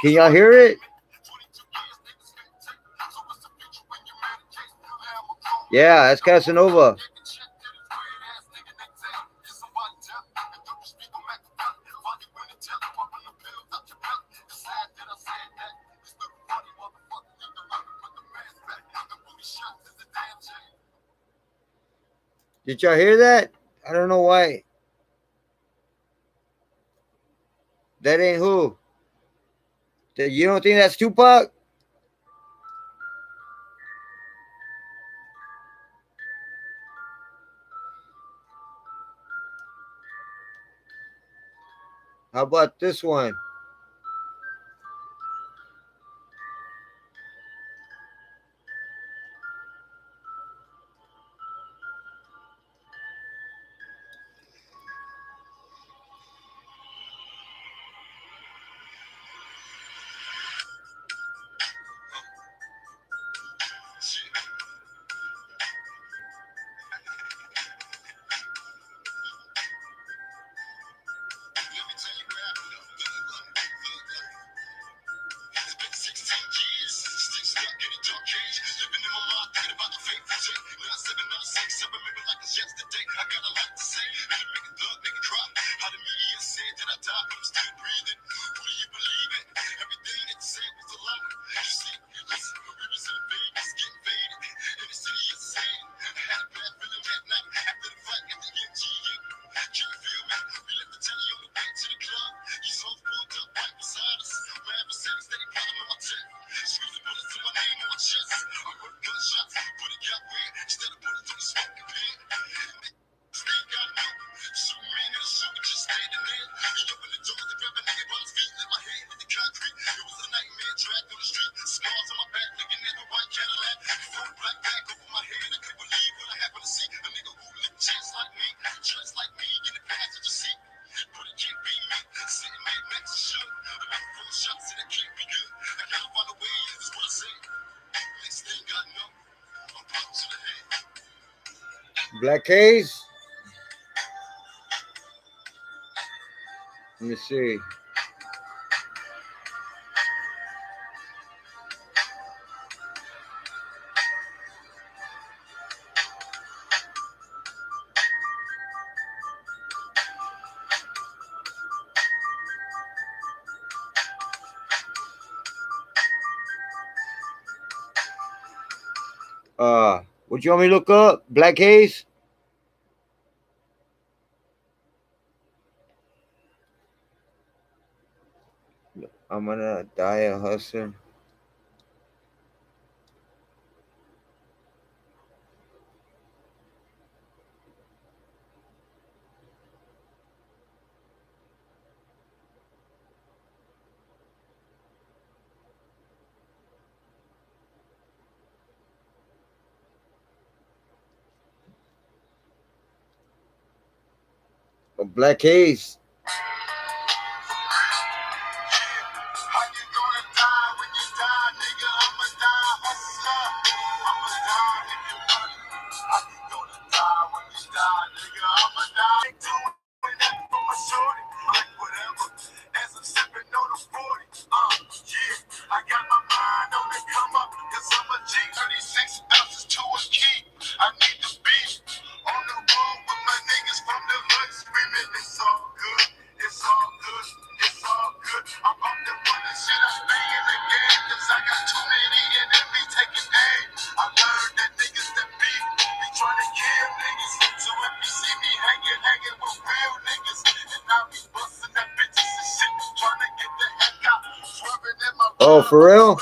can y'all hear it? Yeah, that's Casanova. Did y'all hear that? I don't know why. That ain't who. You don't think that's Tupac? How about this one? Black Haze? Let me see. What you want me to look up? Black Haze? I'm gonna die a hustler. Black Haze. Oh, for real?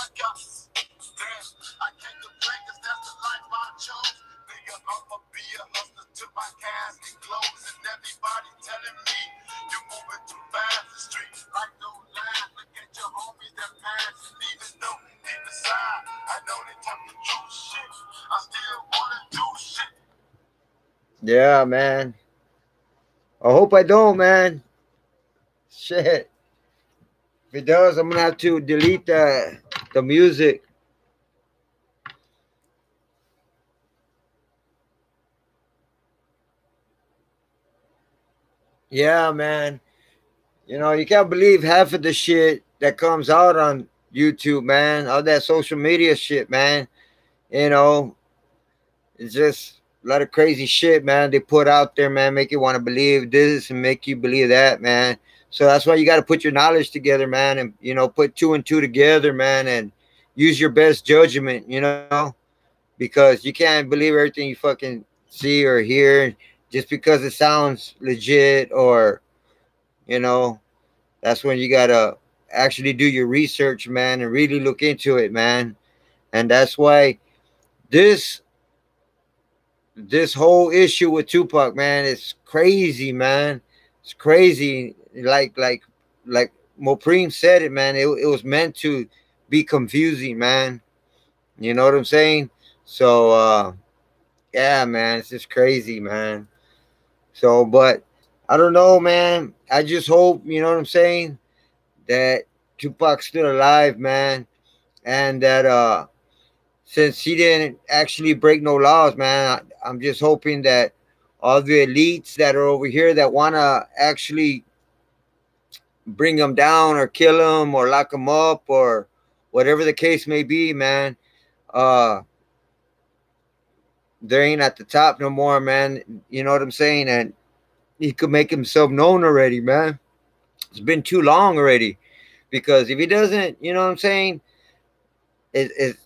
Yeah, man. I hope I don't, man. Shit. If it does, I'm gonna have to delete the music. Yeah, man. You know, you can't believe half of the shit that comes out on YouTube, man. All that social media shit, man. You know, it's just a lot of crazy shit, man. They put out there, man, make you want to believe this and make you believe that, man. So that's why you got to put your knowledge together, man, and put two and two together, man, and use your best judgment, because you can't believe everything you fucking see or hear just because it sounds legit or you know that's when you gotta actually do your research, man, and really look into it, man. And that's why this this whole issue with Tupac, man, it's crazy, man. It's crazy. Like Mopreme said it, man. It was meant to be confusing, man. You know what I'm saying? So yeah, man, it's just crazy, man. So, but I don't know, man. I just hope, you know what I'm saying, that Tupac's still alive, man, and that since he didn't actually break no laws, man, I'm just hoping that all the elites that are over here that want to actually bring him down or kill him or lock him up or whatever the case may be, man, uh, they ain't at the top no more, man. You know what I'm saying? And he could make himself known already, man. It's been too long already. Because if he doesn't, you know what I'm saying? It if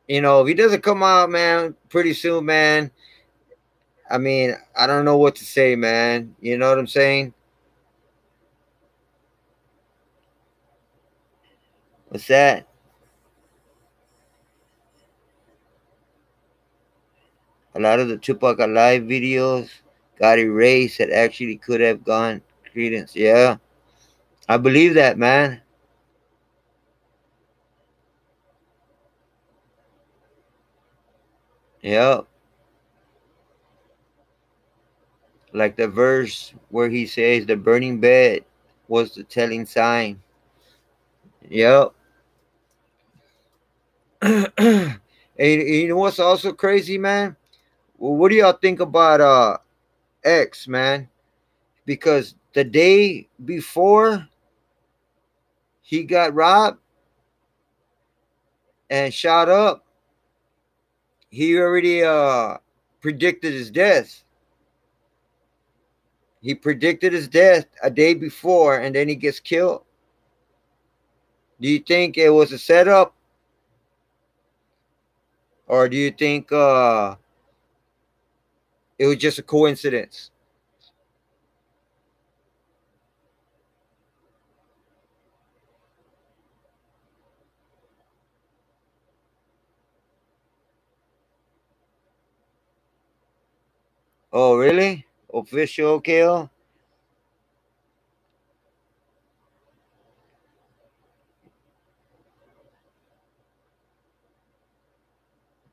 he doesn't come out, man, pretty soon, man, I mean, I don't know what to say, man. You know what I'm saying? What's that? A lot of the Tupac Alive videos got erased that actually could have gone credence. Yeah, I believe that, man. Yeah, like the verse where he says the burning bed was the telling sign. Yep. And you know what's also crazy, man? Well, what do y'all think about X, man? Because the day before he got robbed and shot up, he already predicted his death. He predicted his death a day before, and then he gets killed. Do you think it was a setup, or do you think it was just a coincidence? Oh, really? Official kill?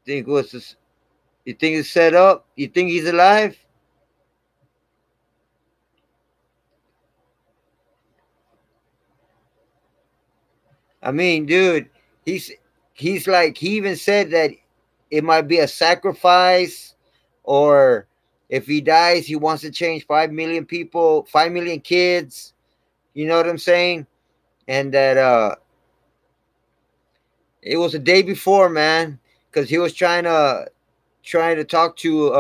Think was this, you think it's set up? You think he's alive? I mean, dude, he's he's like he even said that it might be a sacrifice, or if he dies, he wants to change 5 million people, 5 million kids. You know what I'm saying? And that it was the day before, man, because he was trying to talk to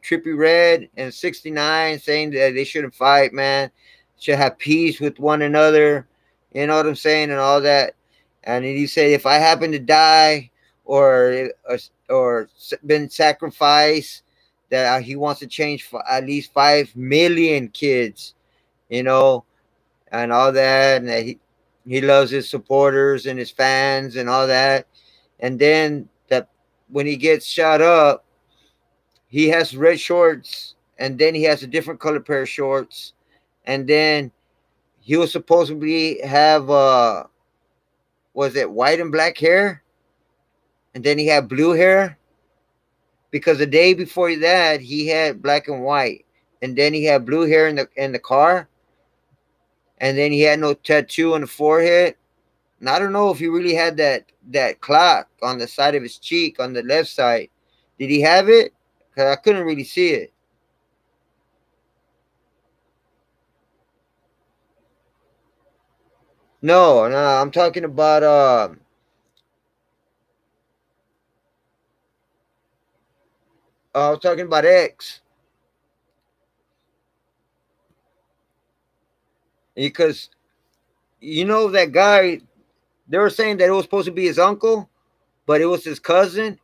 Trippy Red and 69, saying that they shouldn't fight, man, should have peace with one another. You know what I'm saying, and all that. And he said, if I happen to die or been sacrificed, that he wants to change for at least 5 million kids. You know, and all that, and that he loves his supporters and his fans and all that. And then that when he gets shot up, he has red shorts, and then he has a different color pair of shorts, and then he was supposedly have was it white and black hair, and then he had blue hair, because the day before that he had black and white, and then he had blue hair in the car, and then he had no tattoo on the forehead. And I don't know if he really had that clock on the side of his cheek on the left side. Did he have it? Cause I couldn't really see it. No, no, I'm talking about I was talking about X, because you know that guy. They were saying that it was supposed to be his uncle, but it was his cousin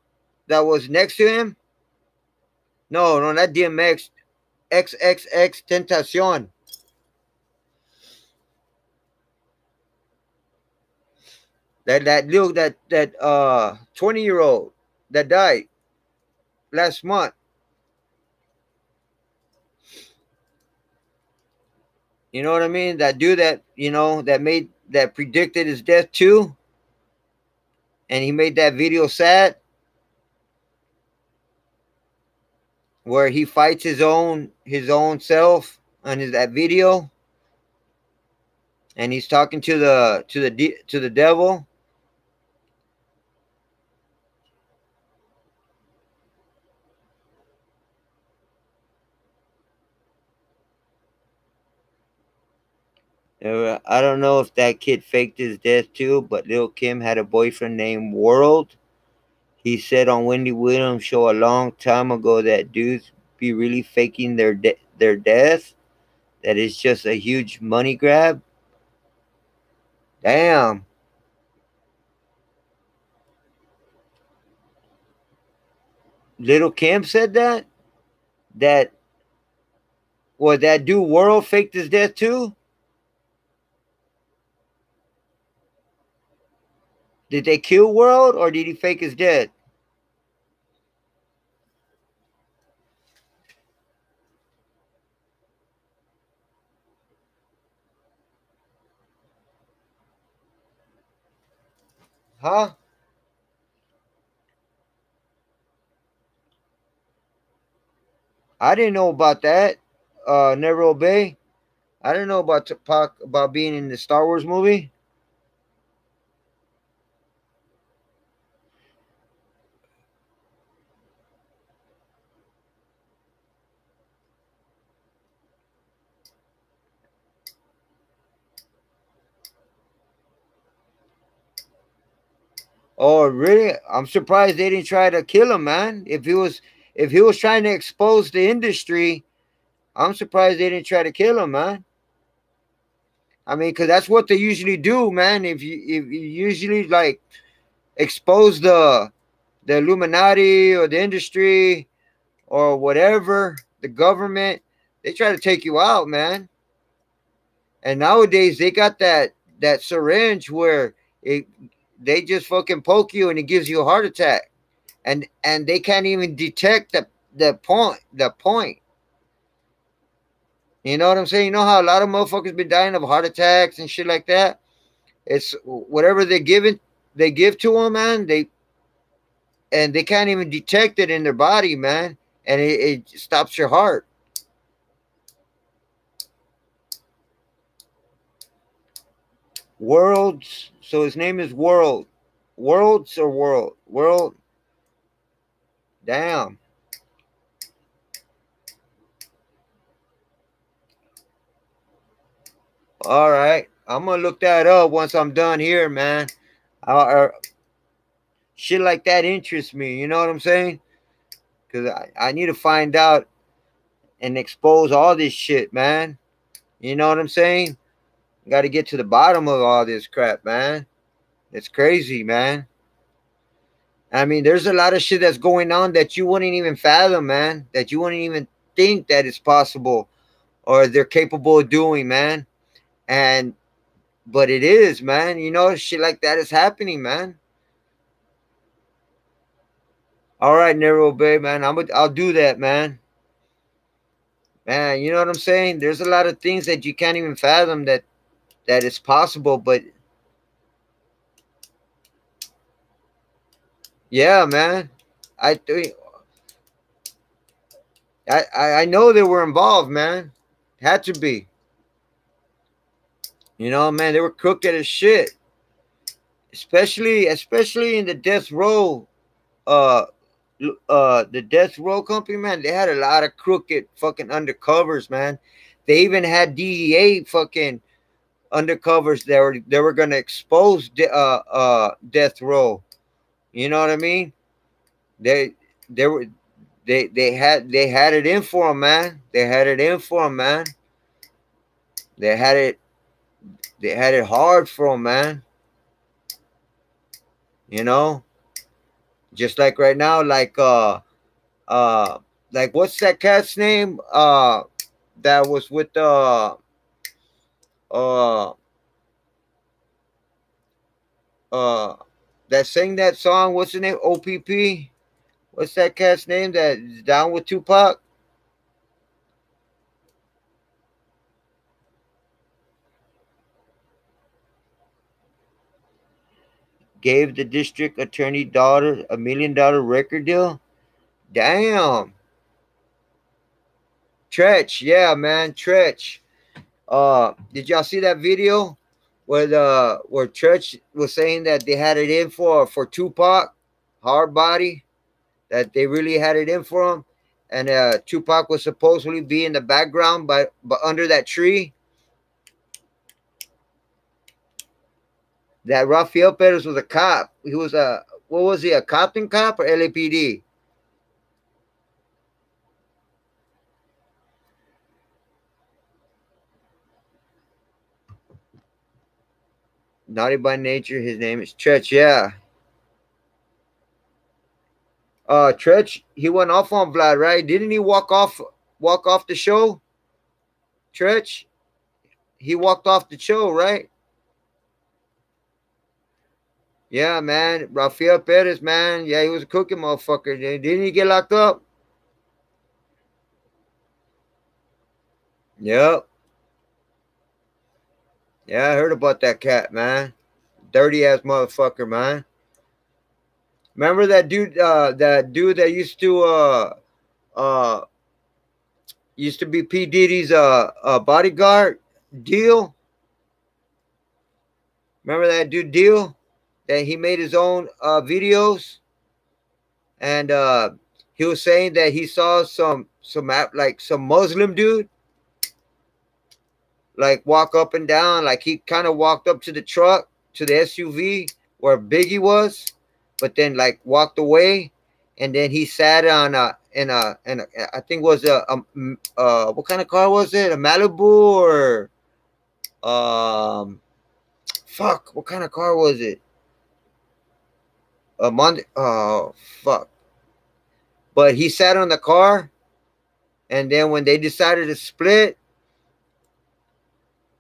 that was next to him. No, no, not DMX. XXX Tentacion. That 20-year-old that died last month. You know what I mean? That dude that that predicted his death too, and he made that video sad where he fights his own self on that video, and he's talking to the devil. I don't know if that kid faked his death too, but Lil Kim had a boyfriend named World. He said on Wendy Williams' show a long time ago that dudes be really faking their death. That it's just a huge money grab. Damn, Little Kim said that. That that dude World faked his death too. Did they kill World or did he fake his death? Huh? I didn't know about that. Never Obey. I didn't know about Tupac about being in the Star Wars movie. Oh, really? I'm surprised they didn't try to kill him, man. If he was trying to expose the industry, I'm surprised they didn't try to kill him, man. I mean, because that's what they usually do, man. If you usually like expose the Illuminati or the industry or whatever, the government, they try to take you out, man. And nowadays they got that syringe where it they just fucking poke you and it gives you a heart attack. And they can't even detect the point. You know what I'm saying? You know how a lot of motherfuckers been dying of heart attacks and shit like that? It's whatever they give to them, man. They can't even detect it in their body, man, and it stops your heart. Worlds. So his name is World. Worlds or World? World. Damn. All right. I'm gonna look that up once I'm done here, man. Shit like that interests me. You know what I'm saying? Because I need to find out and expose all this shit, man. You know what I'm saying? Got to get to the bottom of all this crap, man. It's crazy, man. I mean, there's a lot of shit that's going on that you wouldn't even fathom, man. That you wouldn't even think that it's possible or they're capable of doing, man. And but it is, man. You know, shit like that is happening, man. All right, Nero Bay, man. I'll do that, man. Man, you know what I'm saying? There's a lot of things that you can't even fathom that is possible, but yeah, man. I think I know they were involved, man. Had to be. You know, man, they were crooked as shit. Especially in the death row, uh, the death row company, man. They had a lot of crooked fucking undercovers, man. They even had DEA fucking undercovers that were gonna expose death row. You know what I mean? They they were they had it in for them, man. They had it in for them, man. They had it they had it hard for them, man. You know, just like right now, uh like what's that cat's name? That was with uh uh that sang that song. What's the name? OPP. What's that cat's name that's down with Tupac? Gave the district attorney daughter $1 million record deal. Damn. Tretch, yeah, man, Tretch. Did y'all see that video where Tretch was saying that they had it in for Tupac, hard body, that they really had it in for him, and Tupac was supposedly be in the background, but under that tree. That Rafael Perez was a cop. He was a what was he? A Compton cop or LAPD? Naughty by nature. His name is Tretch. Yeah. Tretch. He went off on Vlad, right? Didn't he walk off the show? Tretch. He walked off the show, right? Yeah, man. Rafael Perez, man. Yeah, he was a cooking motherfucker. Didn't he get locked up? Yep. Yeah, I heard about that cat, man. Dirty ass motherfucker, man. Remember that dude? That dude that uh used to be P Diddy's bodyguard deal. Remember that dude deal that he made his own videos, and he was saying that he saw some Muslim dude like walk up and down, like he kind of walked up to the truck, to the SUV where Biggie was, but then like walked away, and then he sat on a I think it was what kind of car was it? A Malibu or fuck, what kind of car was it? A Monday. Oh fuck! But he sat on the car, and then when they decided to split,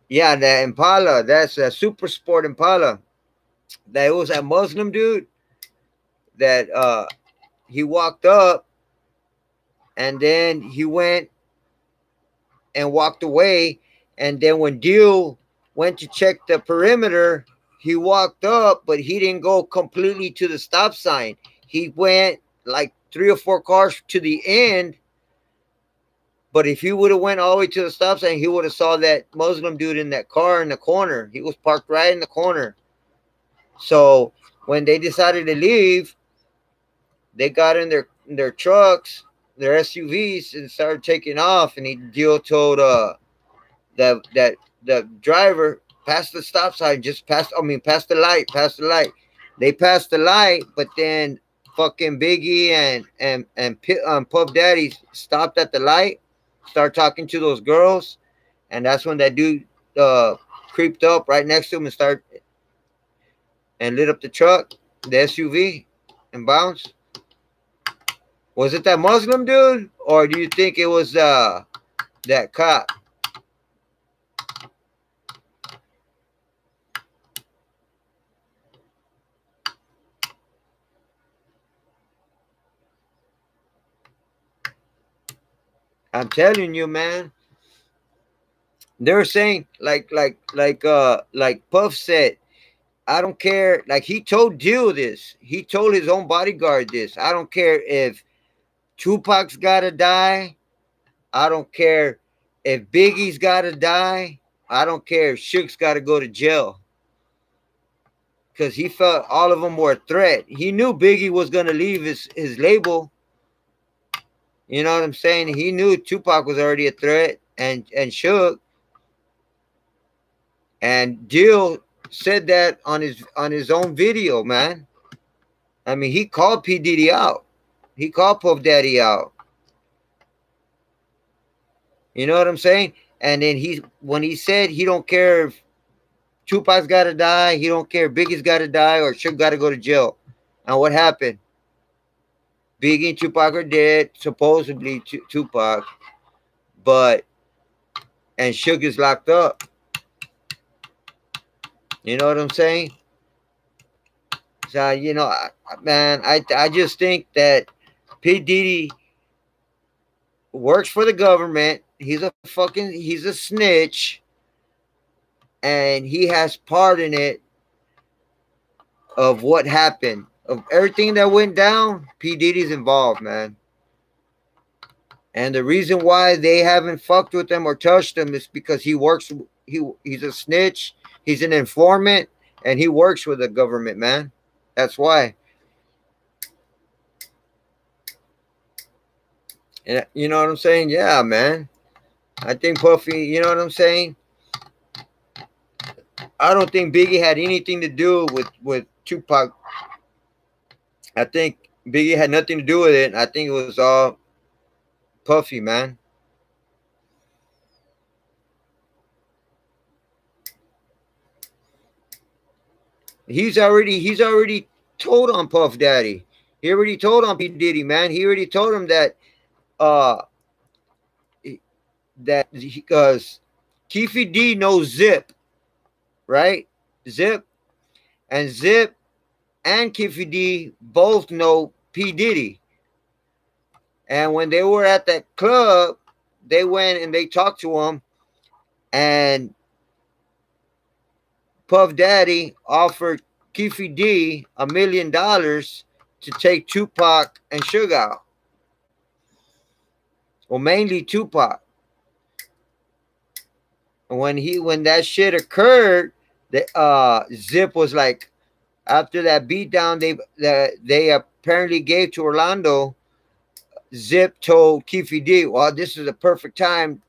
yeah, the Impala, that's a Super Sport Impala. That was that Muslim dude that he walked up, and then he went and walked away, and then when Deal went to check the perimeter, he walked up, but he didn't go completely to the stop sign. He went like 3 or 4 cars to the end, But if he would have went all the way to the stop sign, he would have saw that Muslim dude in that car in the corner. He was parked right in the corner. So when they decided to leave, they got in their trucks, their SUVs, and started taking off. And Dio told that the driver passed the stop sign, just passed. I mean, passed the light, passed the light. They passed the light, but then fucking Biggie and Puff Daddy stopped at the light, start talking to those girls, and that's when that dude creeped up right next to him and started and lit up the truck, the SUV, and bounced. Was it that Muslim dude, or do you think it was that cop? I'm telling you, man. They're saying like Puff said, I don't care. Like he told Jill this. He told his own bodyguard this. I don't care if Tupac's gotta die. I don't care if Biggie's gotta die. I don't care if Shook's gotta go to jail. Because he felt all of them were a threat. He knew Biggie was gonna leave his label. You know what I'm saying? He knew Tupac was already a threat, and Shook. And Jill said that on his own video, man. I mean, he called P. Diddy out. He called Puff Daddy out. You know what I'm saying? And then when he said he don't care if Tupac's got to die, he don't care if Biggie's got to die or Shook got to go to jail. And what happened? Biggie and Tupac are dead, supposedly Tupac, and Shook is locked up. You know what I'm saying? So, you know, man, I just think that P. Diddy works for the government. He's a snitch. And he has part in it of what happened. Of everything that went down, P. Diddy's involved, man. And the reason why they haven't fucked with him or touched him is because he's a snitch, he's an informant, and he works with the government, man. That's why. And you know what I'm saying? Yeah, man. I think Puffy, you know what I'm saying? I don't think Biggie had anything to do with Tupac. I think Biggie had nothing to do with it. I think it was all Puffy, man. He's already told on Puff Daddy. He already told on P. Diddy, man. He already told him that because Keefy D knows Zip, right? Zip and Keefy D both know P. Diddy. And when they were at that club, they went and they talked to him, and Puff Daddy offered Keefy D $1 million to take Tupac and Suge out. Well, mainly Tupac. And when that shit occurred, Zip was like, after that beatdown they apparently gave to Orlando, Zip told Keefy D, well, this is a perfect time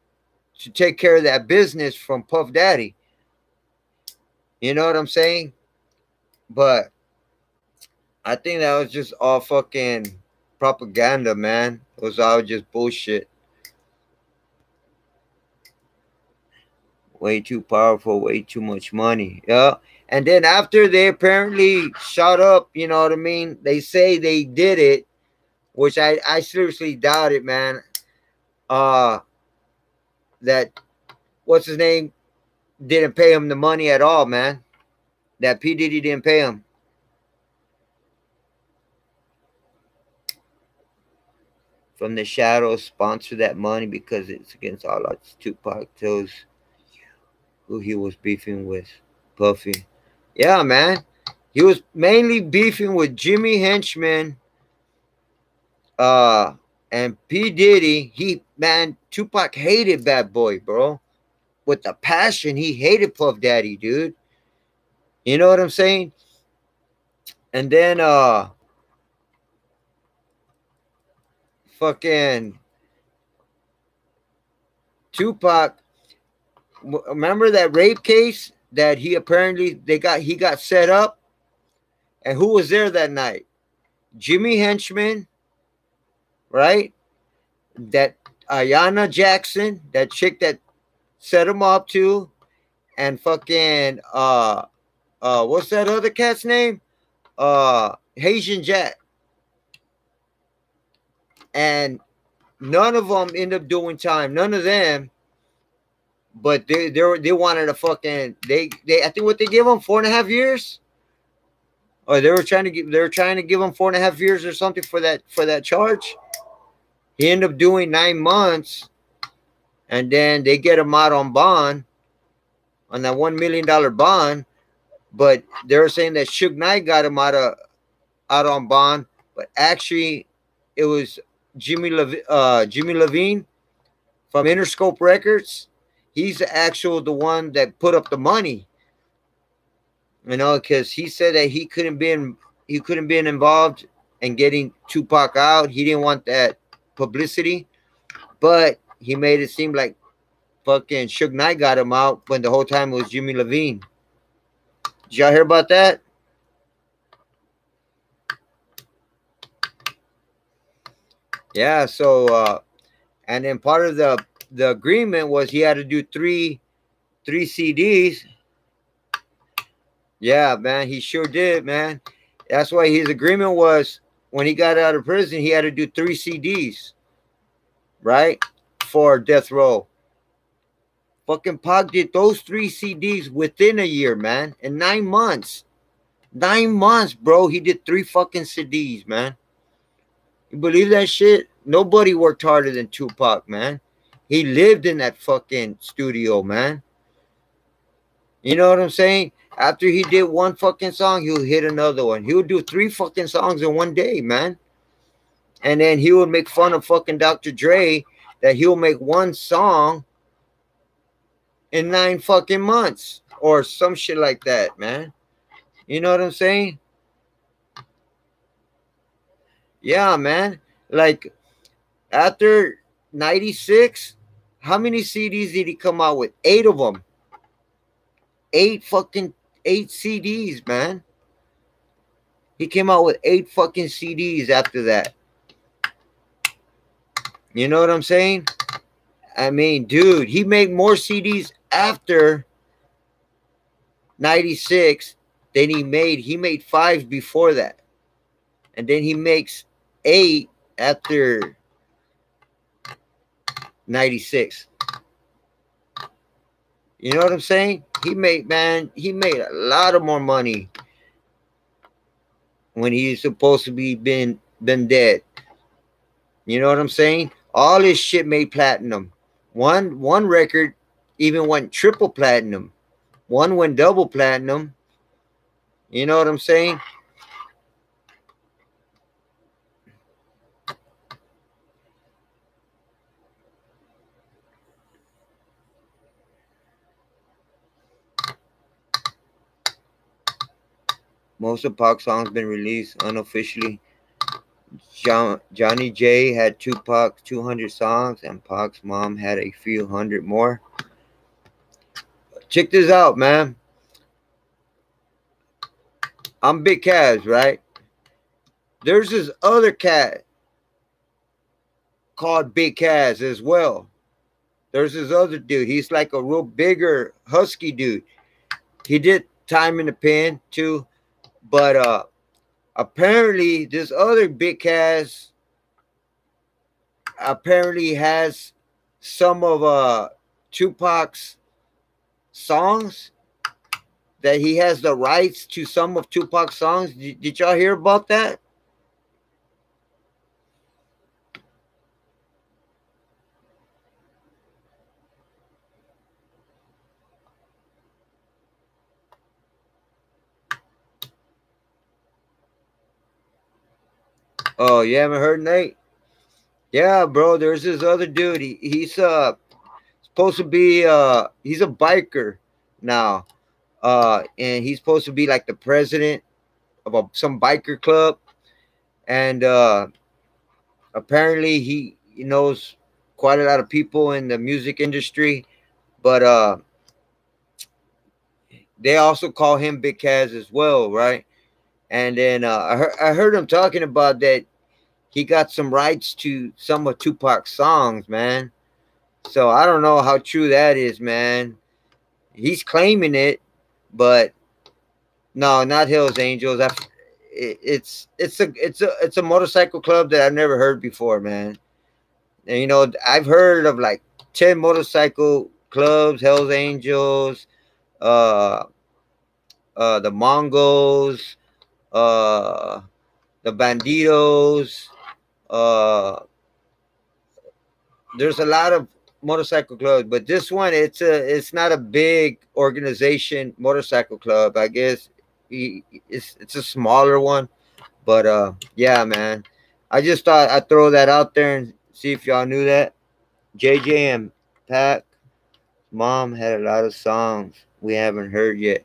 to take care of that business from Puff Daddy. You know what I'm saying? But I think that was just all fucking propaganda, man. It was all just bullshit. Way too powerful, way too much money. Yeah. And then after they apparently shot up, you know what I mean? They say they did it, which I seriously doubt it, man. That what's his name didn't pay him the money at all, man. That P. Diddy didn't pay him. From the shadows, sponsor that money because it's against all odds. Tupac tells who he was beefing with. Puffy. Yeah, man. He was mainly beefing with Jimmy Henchman, And P. Diddy, Tupac hated Bad Boy, bro. With the passion, he hated Puff Daddy, dude. You know what I'm saying? And then fucking Tupac, remember that rape case that he got set up? And who was there that night? Jimmy Henchman, right? That Ayanna Jackson, that chick that set him up too, and fucking what's that other cat's name? Haitian Jack. And none of them end up doing time. None of them. But they wanted a fucking they I think what they give them 4.5 years, or they were trying to give him 4.5 years or something for that charge. He ended up doing 9 months, and then they get him out on bond, on that $1 million bond. But they were saying that Suge Knight got him out on bond, but actually it was Jimmy Levine from Interscope Records. He's the one that put up the money, because he said that he couldn't be involved in getting Tupac out. He didn't want that publicity, but he made it seem like fucking Suge Knight got him out when the whole time it was Jimmy Levine. Did y'all hear about that? Yeah. So, and then part of the agreement was he had to do three CDs. Yeah, man, he sure did, man. That's why his agreement was when he got out of prison, he had to do 3 CDs, right? For Death Row. Fucking Pac did those 3 CDs within a year, man. In 9 months. 9 months, bro. He did 3 fucking CDs, man. You believe that shit? Nobody worked harder than Tupac, man. He lived in that fucking studio, man. You know what I'm saying? After he did one fucking song, he'll hit another one. He'll do 3 fucking songs in one day, man. And then he would make fun of fucking Dr. Dre that he'll make one song in 9 fucking months or some shit like that, man. You know what I'm saying? Yeah, man. Like after 96, how many CDs did he come out with? 8 of them. 8 CDs, man. He came out with 8 fucking CDs after that. You know what I'm saying? I mean, dude, he made more CDs after 96 than he made 5 before that. And then he makes 8 after 96. You know what I'm saying? He made a lot of more money when he's supposed to be been dead. You know what I'm saying? All his shit made platinum. One record even went triple platinum. One went double platinum. You know what I'm saying? Most of Pac's songs been released unofficially. Johnny J had Tupac's 200 songs, and Pac's mom had a few hundred more. Check this out, man. I'm Big Caz, right? There's this other cat called Big Caz as well. There's this other dude. He's like a real bigger, husky dude. He did time in the pen too, but apparently this other Big Caz apparently has some of Tupac's songs, that he has the rights to some of Tupac's songs. Did y'all hear about that? Oh, you haven't heard, Nate? Yeah, bro. There's this other dude. He's supposed to be he's a biker now. And he's supposed to be like the president of some biker club. And apparently he knows quite a lot of people in the music industry. But they also call him Big Kaz as well, right? And then I heard him talking about that he got some rights to some of Tupac's songs, man. So I don't know how true that is, man. He's claiming it, but no, not Hell's Angels. It's a motorcycle club that I've never heard before, man. And I've heard of like 10 motorcycle clubs: Hell's Angels, uh, the Mongols, uh, the Banditos. Uh, there's a lot of motorcycle clubs, but this one it's not a big organization motorcycle club. I guess it's a smaller one, but yeah, man. I just thought I'd throw that out there and see if y'all knew that. JJ and Pac mom had a lot of songs we haven't heard yet.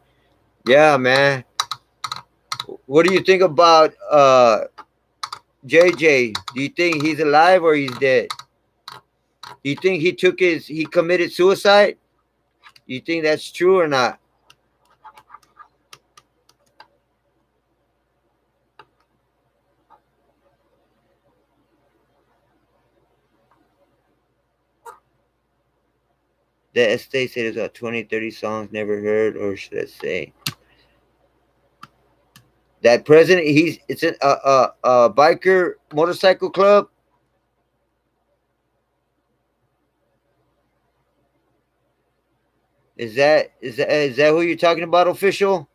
Yeah, man. What do you think about JJ? Do you think he's alive or he's dead? Do you think he committed suicide? You think that's true or not? The estate said it's got 20, 30 songs never heard, or should I say that president? It's a biker motorcycle club. Is that who you're talking about, official?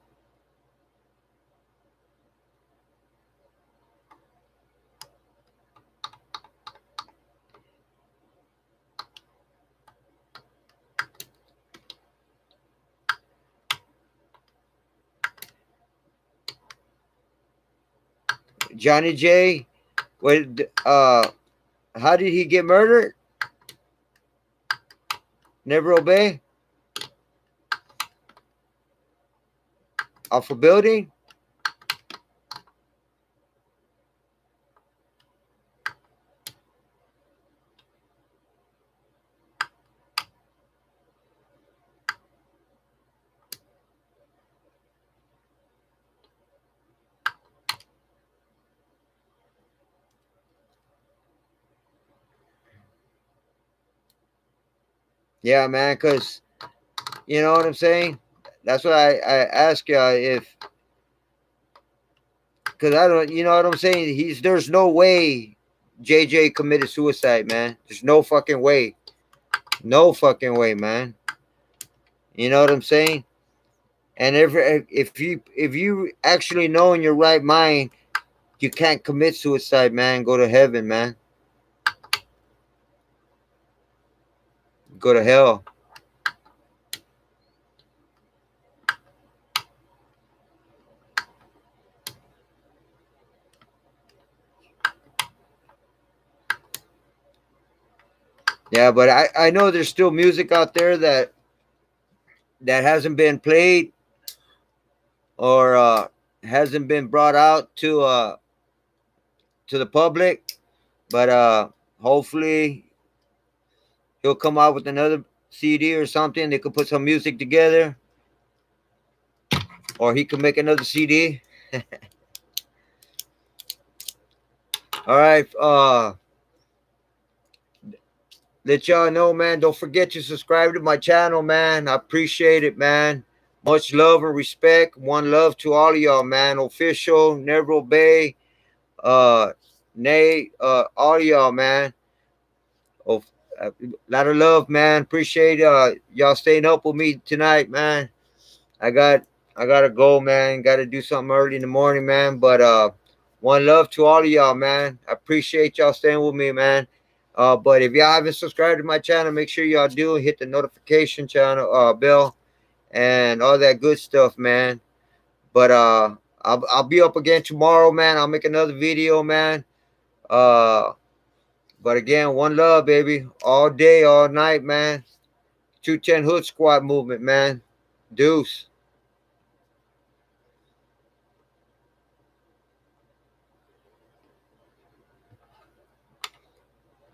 Johnny J. What? How did he get murdered? Never obey off a building. Yeah, man. Cause you know what I'm saying. That's what I ask you if because I don't. You know what I'm saying. There's no way JJ committed suicide, man. There's no fucking way. No fucking way, man. You know what I'm saying? And if you actually know in your right mind you can't commit suicide, man, go to heaven, man. Go to hell. Yeah, but I know there's still music out there that hasn't been played or hasn't been brought out to the public. But hopefully he'll come out with another CD or something. They could put some music together, or he could make another CD. All right. Let y'all know, man. Don't forget to subscribe to my channel, man. I appreciate it, man. Much love and respect. One love to all of y'all, man. Official, Never Obey, uh, Nate, all of y'all, man. Oh, a lot of love, man. Appreciate y'all staying up with me tonight, man. I got I gotta go, man. Gotta do something early in the morning, man. But one love to all of y'all, man. I appreciate y'all staying with me, man. But if y'all haven't subscribed to my channel, make sure y'all do hit the notification channel bell and all that good stuff, man. But I'll be up again tomorrow, man. I'll make another video, man. Uh But again, one love, baby. All day, all night, man. 210 Hood Squad movement, man. Deuce.